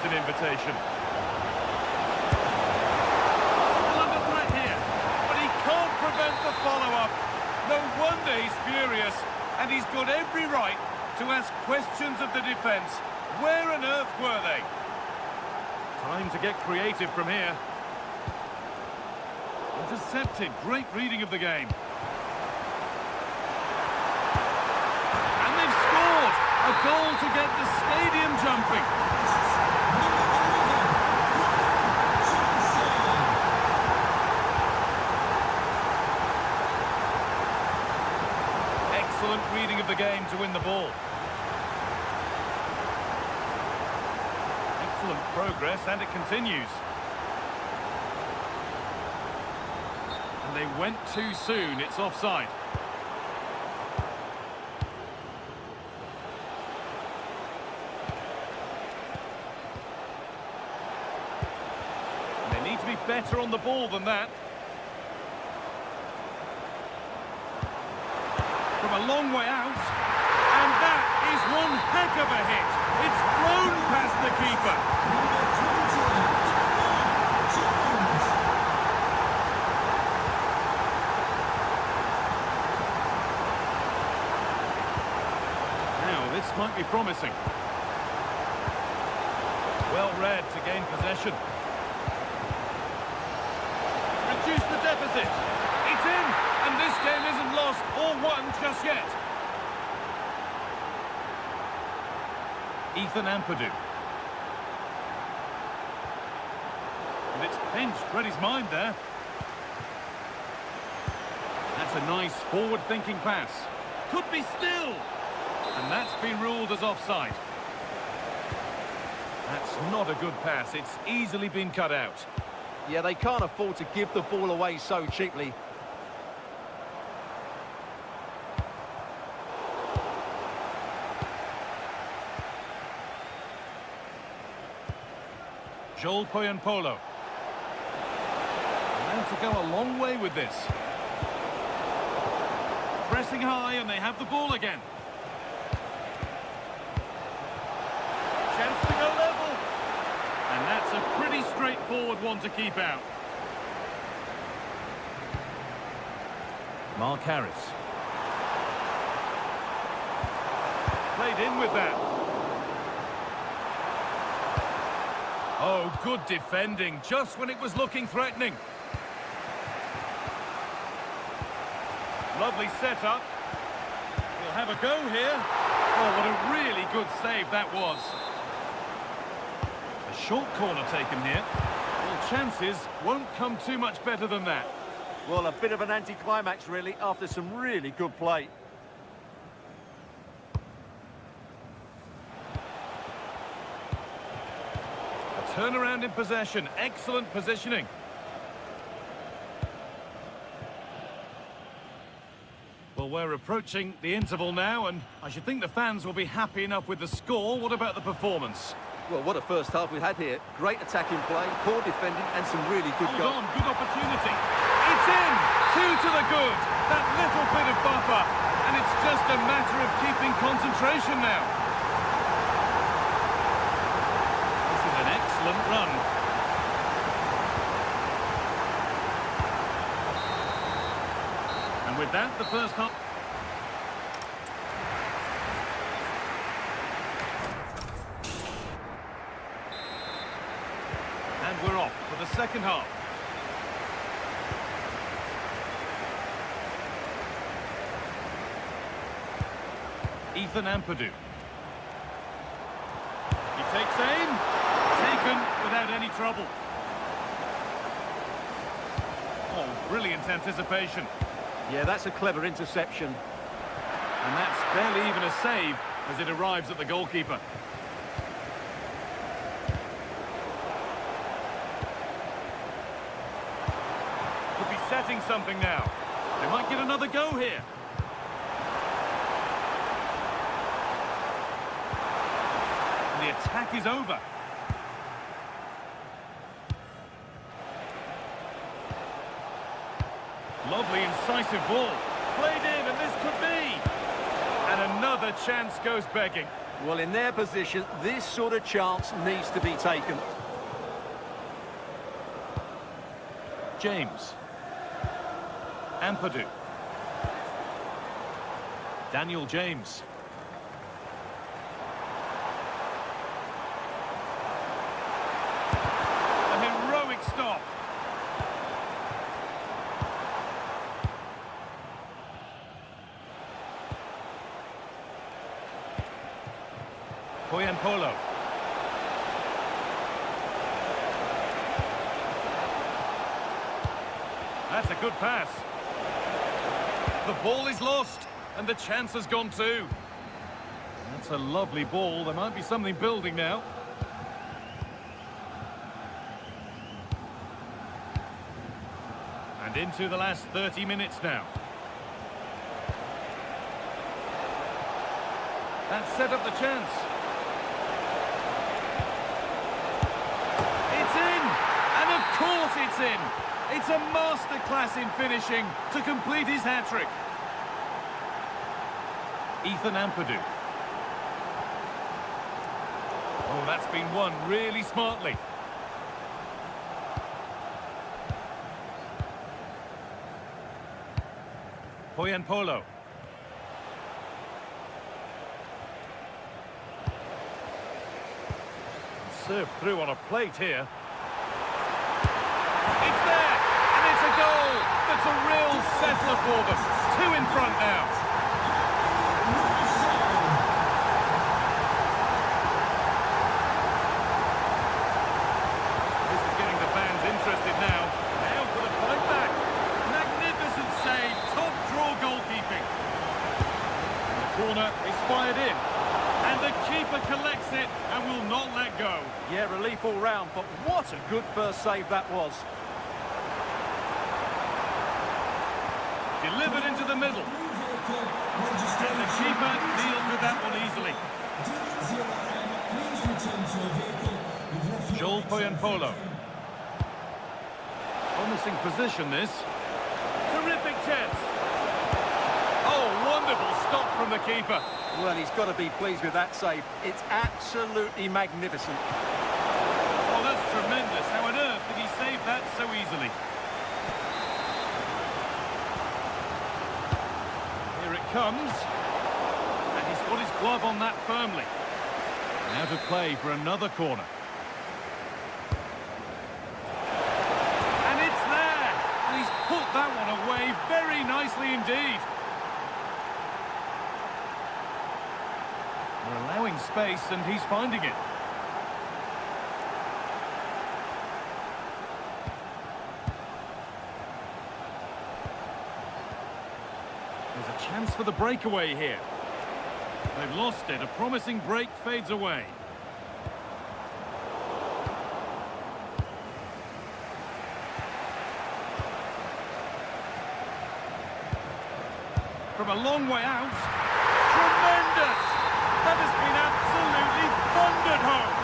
An invitation. Still under threat here, but he can't prevent the follow-up. No wonder he's furious, and he's got every right to ask questions of the defence. Where on earth were they? Time to get creative from here. Intercepted. Great reading of the game. And they've scored! A goal to get the stadium jumping. Excellent reading of the game to win the ball. Excellent progress, and it continues. And they went too soon. It's offside. And they need to be better on the ball than that. From a long way out, and that is one heck of a hit. It's flown past the keeper. Now, this might be promising. Well read to gain possession. Reduce the deficit. It's in, and this game isn't lost or won just yet. Ethan Ampadu. And it's pinched, read his mind there. That's a nice forward-thinking pass. Could be still. And that's been ruled as offside. That's not a good pass. It's easily been cut out. Yeah, they can't afford to give the ball away so cheaply. Joel Poyanpolo. And to go a long way with this. Pressing high, and they have the ball again. Chance to go level. And that's a pretty straightforward one to keep out. Mark Harris. Played in with that. Oh, good defending, just when it was looking threatening. Lovely setup. We'll have a go here. Oh, what a really good save that was. A short corner taken here. Well, chances won't come too much better than that. Well, a bit of an anticlimax, really, after some really good play. Turnaround in possession, excellent positioning. Well, we're approaching the interval now, and I should think the fans will be happy enough with the score. What about the performance? Well, what a first half we had here. Great attacking play, poor defending, and some really good goals. Hold on, good opportunity. It's in! 2 to the good. That little bit of buffer, and it's just a matter of keeping concentration now. Excellent run. And with that, the first half. And we're off for the second half. Ethan Ampadu. He takes aim. broken without any trouble. Oh, brilliant anticipation. Yeah, that's a clever interception. And that's barely even a save as it arrives at the goalkeeper. Could be setting something now. They might get another go here. And the attack is over. Lovely, incisive ball. Played in, and this could be. And another chance goes begging. Well, in their position, this sort of chance needs to be taken. James. Ampadu. Daniel James. A heroic stop. Polo. That's a good pass. The ball is lost, and the chance has gone too. That's a lovely ball. There might be something building now. And into the last 30 minutes now. That set up the chance. It's in! And of course it's in! It's a masterclass in finishing to complete his hat-trick. Ethan Ampadu. Oh, that's been won really smartly. Polo. Served through on a plate here. It's there, and it's a goal. That's a real settler for them. 2 in front now. This is getting the fans interested now. Now for the fight back. Magnificent save, top draw goalkeeping. And the corner is fired in. And the keeper collects it and will not let go. Yeah, relief all round, but what a good first save that was. Delivered into the middle. And the keeper deals with that one easily. Joel Polo. Promising position, this. Terrific chance. Oh, wonderful stop from the keeper. Well, he's got to be pleased with that save. It's absolutely magnificent. Oh, that's tremendous. How on earth did he save that so easily? Here it comes. And he's got his glove on that firmly. Now to play for another corner. And it's there! And he's put that one away very nicely indeed. They're allowing space and he's finding it. There's a chance for the breakaway here. They've lost it. A promising break fades away. From a long way out. Tremendous! That has been absolutely thundered home.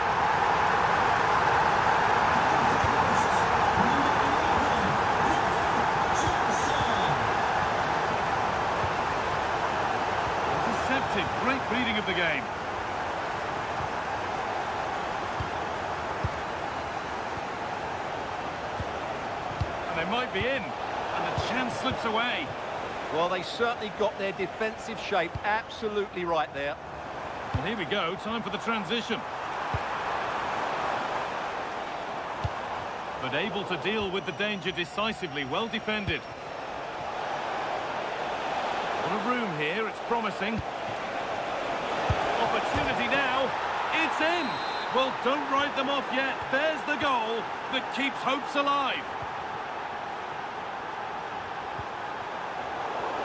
Intercepted. Great reading of the game. And they might be in. And the chance slips away. Well, they certainly got their defensive shape absolutely right there. And here we go, time for the transition. But able to deal with the danger decisively, well defended. What a room here, it's promising. Opportunity now, it's in! Well, Well, don't write them off yet. There's the goal that keeps hopes alive.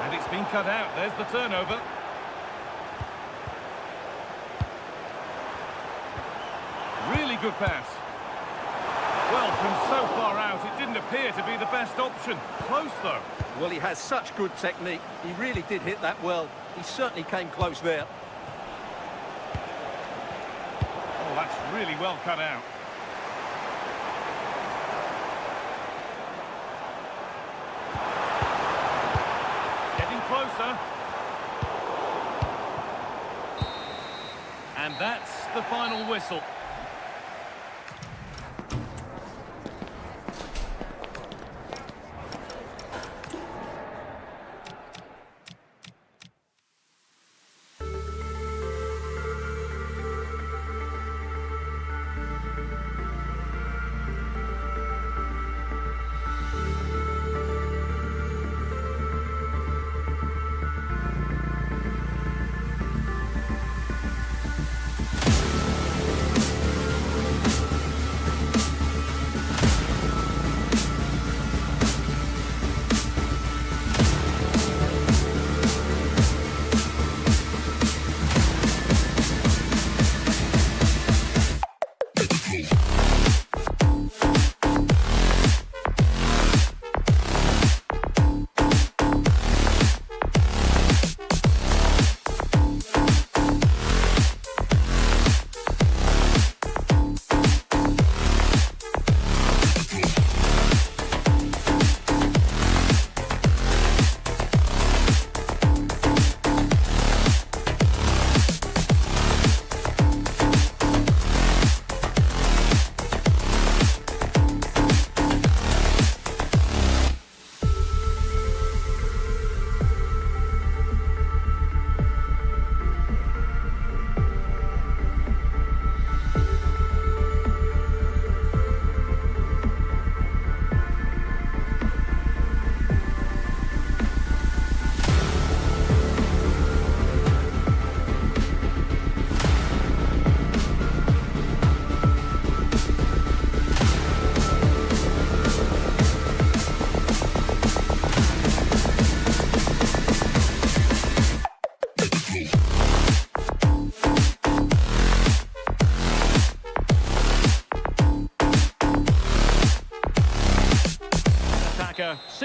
And it's been cut out. There's the turnover. Really good pass. Well, from so far out, it didn't appear to be the best option. Close, though. Well, he has such good technique. He really did hit that well. He certainly came close there. Oh, that's really well cut out. Getting closer. And that's the final whistle.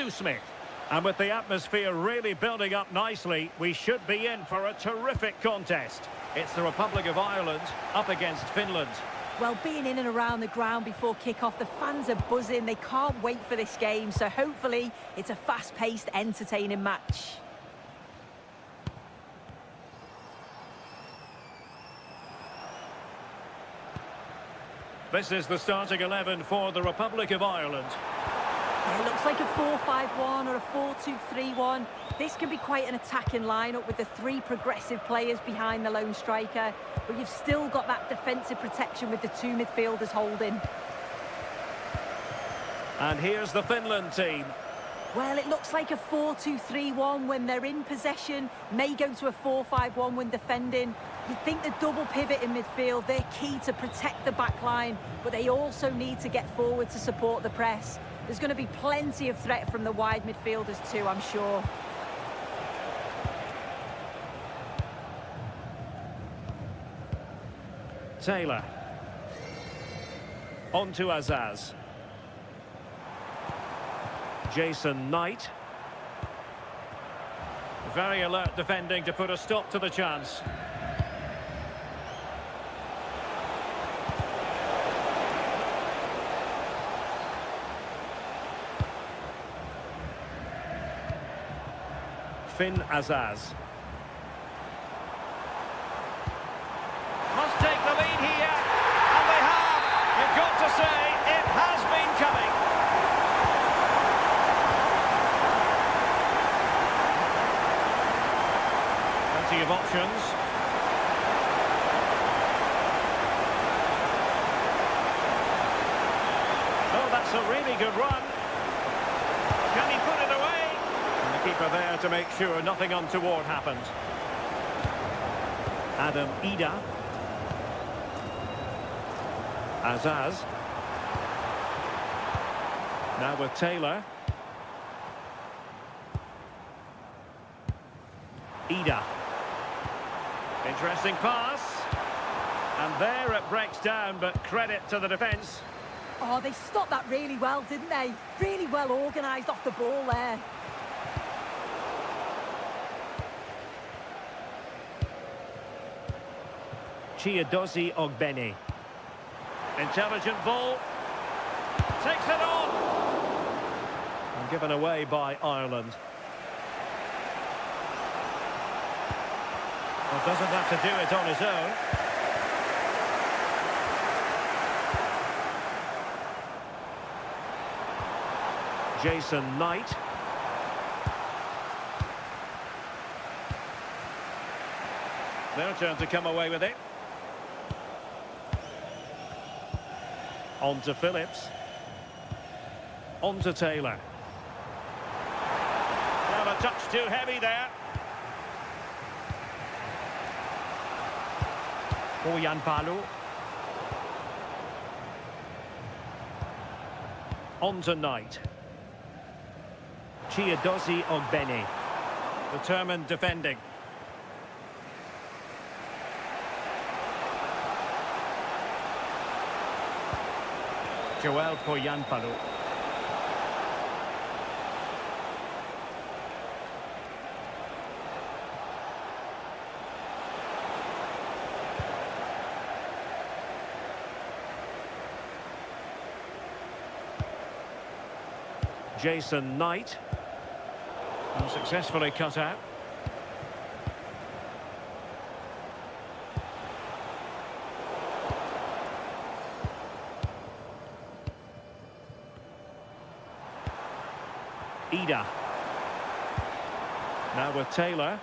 Smith. And with the atmosphere really building up nicely, we should be in for a terrific contest. It's the Republic of Ireland up against Finland. Well, being in and around the ground before kick-off, the fans are buzzing. They can't wait for this game, so hopefully it's a fast-paced, entertaining match. This is the starting 11 for the Republic of Ireland. It looks like a 4-5-1 or a 4-2-3-1. This can be quite an attacking lineup with the three progressive players behind the lone striker, but you've still got that defensive protection with the two midfielders holding. And here's the Finland team. Well, it looks like a 4-2-3-1 when they're in possession, may go to a 4-5-1 when defending. You'd think the double pivot in midfield, they're key to protect the back line, but they also need to get forward to support the press. There's going to be plenty of threat from the wide midfielders too, I'm sure. Taylor. On to Azaz. Jason Knight. Very alert defending to put a stop to the chance. Finn Azaz. Must take the lead here, and they have. You've got to say, it has been coming. Plenty of options. Oh, that's a really good run. Can he put it away? And the keeper there to make sure nothing untoward happened. Adam Ida. Azaz. Now with Taylor. Ida. Interesting pass. And there it breaks down, but credit to the defence. Oh, they stopped that really well, didn't they? Really well organised off the ball there. Chiadozi Ogbeni. Intelligent ball. Takes it on. And given away by Ireland. Well, doesn't have to do it on his own. Jason Knight. Their turn to come away with it. On to Phillips. On to Taylor. Well, a touch too heavy there. Oyanpalu. On to Knight. Chiadozi Ogbeni. Determined defending. Joel Oyanpalu. Jason Knight. Unsuccessfully cut out. Ida. Now with Taylor.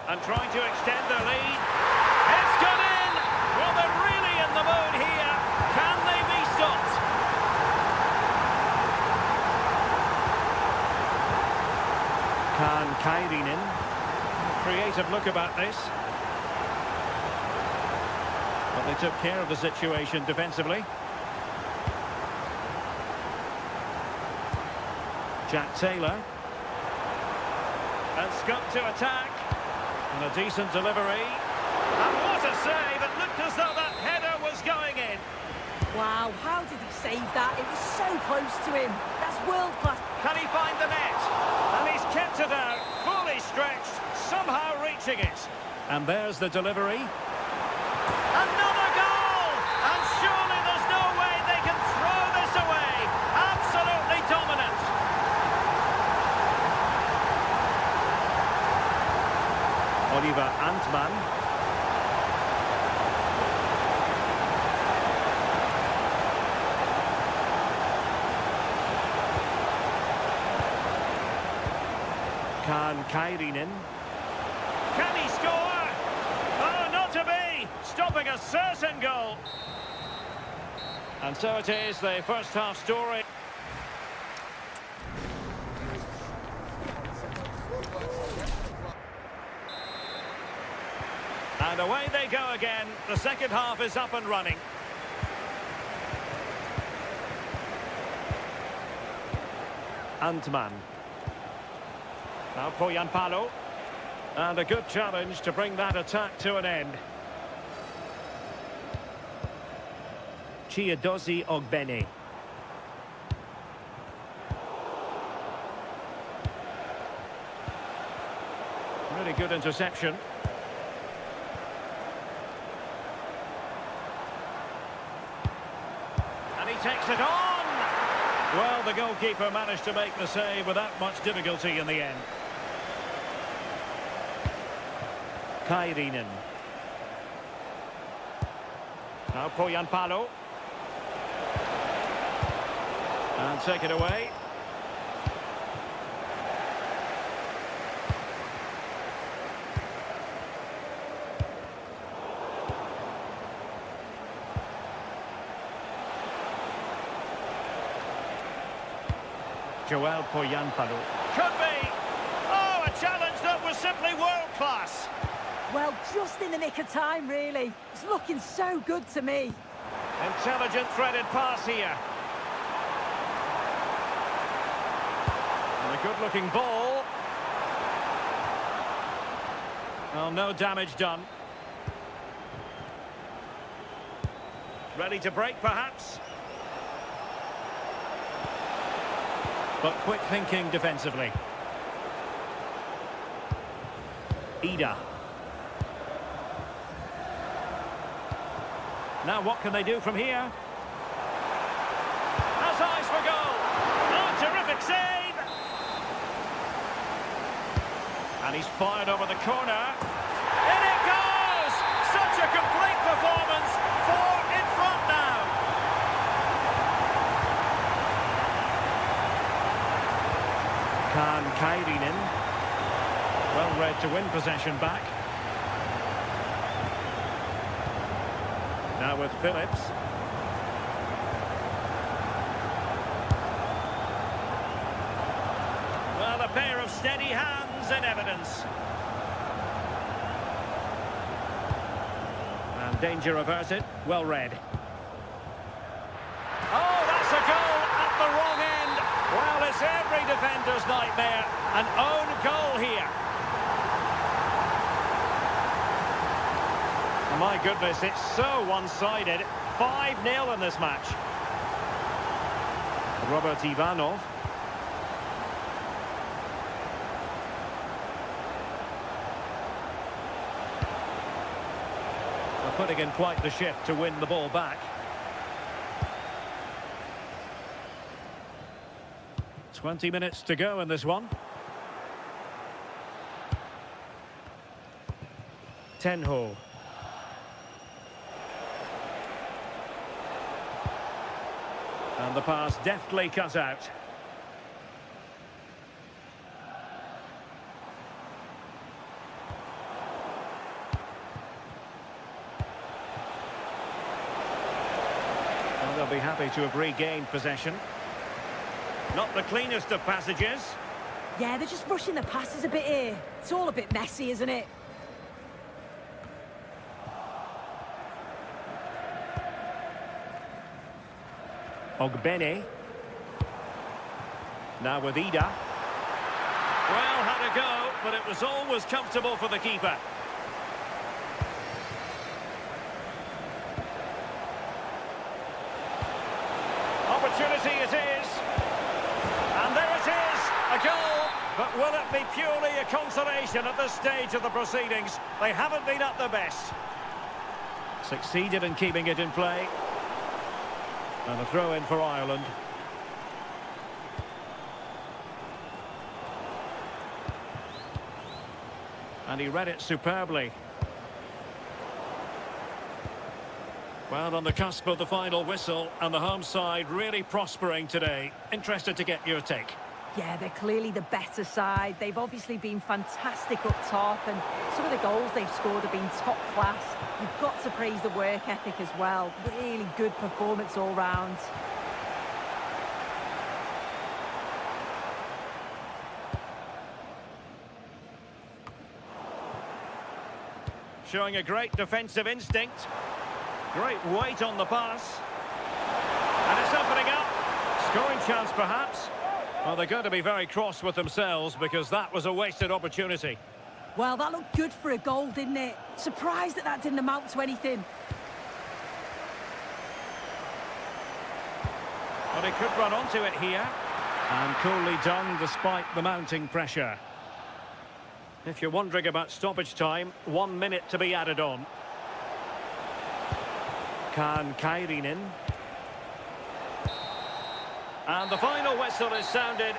And trying to extend their lead. It's gone in! Well, they're really in the mood here. Can they be stopped? Can Kairinen. Creative look about this. But they took care of the situation defensively. Jack Taylor. And Scott to attack. And a decent delivery. And what a save! It looked as though that header was going in. Wow, how did he save that? It was so close to him. That's world class. Can he find the net? And he's kept it out, fully stretched, somehow reaching it. And there's the delivery. Another goal! And surely there's no way they can throw this away. Absolutely dominant. Oliver Antman. Can Kairinen. Can he score? Oh, not to be! Stopping a certain goal. And so it is, the first half story. And away they go again. The second half is up and running. Antman. Now Oyanpalu. And a good challenge to bring that attack to an end. Chiadozi Ogbeni. Really good interception. And he takes it on! Well, the goalkeeper managed to make the save without much difficulty in the end. Kairinen. Now Oyanpalu. And take it away. Joel Oyanpalu. Could be! Oh, a challenge that was simply world-class. Well, just in the nick of time, really. It's looking so good to me. Intelligent threaded pass here. And a good-looking ball. Well, no damage done. Ready to break, perhaps. But quick thinking defensively. Ida. Now what can they do from here? Has eyes for goal. Oh, terrific save! And he's fired over the corner. In it goes! Such a complete performance. 4 in front now. Kaan Kairinen. Well read to win possession back. Now with Phillips. Well, a pair of steady hands in evidence. And danger averted. Well read. Oh, that's a goal at the wrong end. Well, it's every defender's nightmare. An own goal here. My goodness, it's so one-sided. 5-0 in this match. Robert Ivanov. They're putting in quite the shift to win the ball back. "20 minutes to go in this one. Tenho. And the pass deftly cut out. Well, they'll be happy to have regained possession. Not the cleanest of passages. Yeah, they're just rushing the passes a bit here. It's all a bit messy, isn't it? Ogbene. Now with Ida. Well, had a go, but it was always comfortable for the keeper. Opportunity it is. And there it is, a goal. But will it be purely a consolation at this stage of the proceedings? They haven't been at their best. Succeeded in keeping it in play. And a throw in for Ireland. And he read it superbly. Well, on the cusp of the final whistle, and the home side really prospering today. Interested to get your take. Yeah, they're clearly the better side. They've obviously been fantastic up top, and some of the goals they've scored have been top class. You've got to praise the work ethic as well. Really good performance all round. Showing a great defensive instinct. Great weight on the pass. And it's opening up. Scoring chance, perhaps. Well, they're going to be very cross with themselves because that was a wasted opportunity. Well, that looked good for a goal, didn't it? Surprised that that didn't amount to anything. Well, he could run onto it here. And coolly done despite the mounting pressure. If you're wondering about stoppage time, 1 minute to be added on. Kaan Kairinen. And the final whistle is sounded.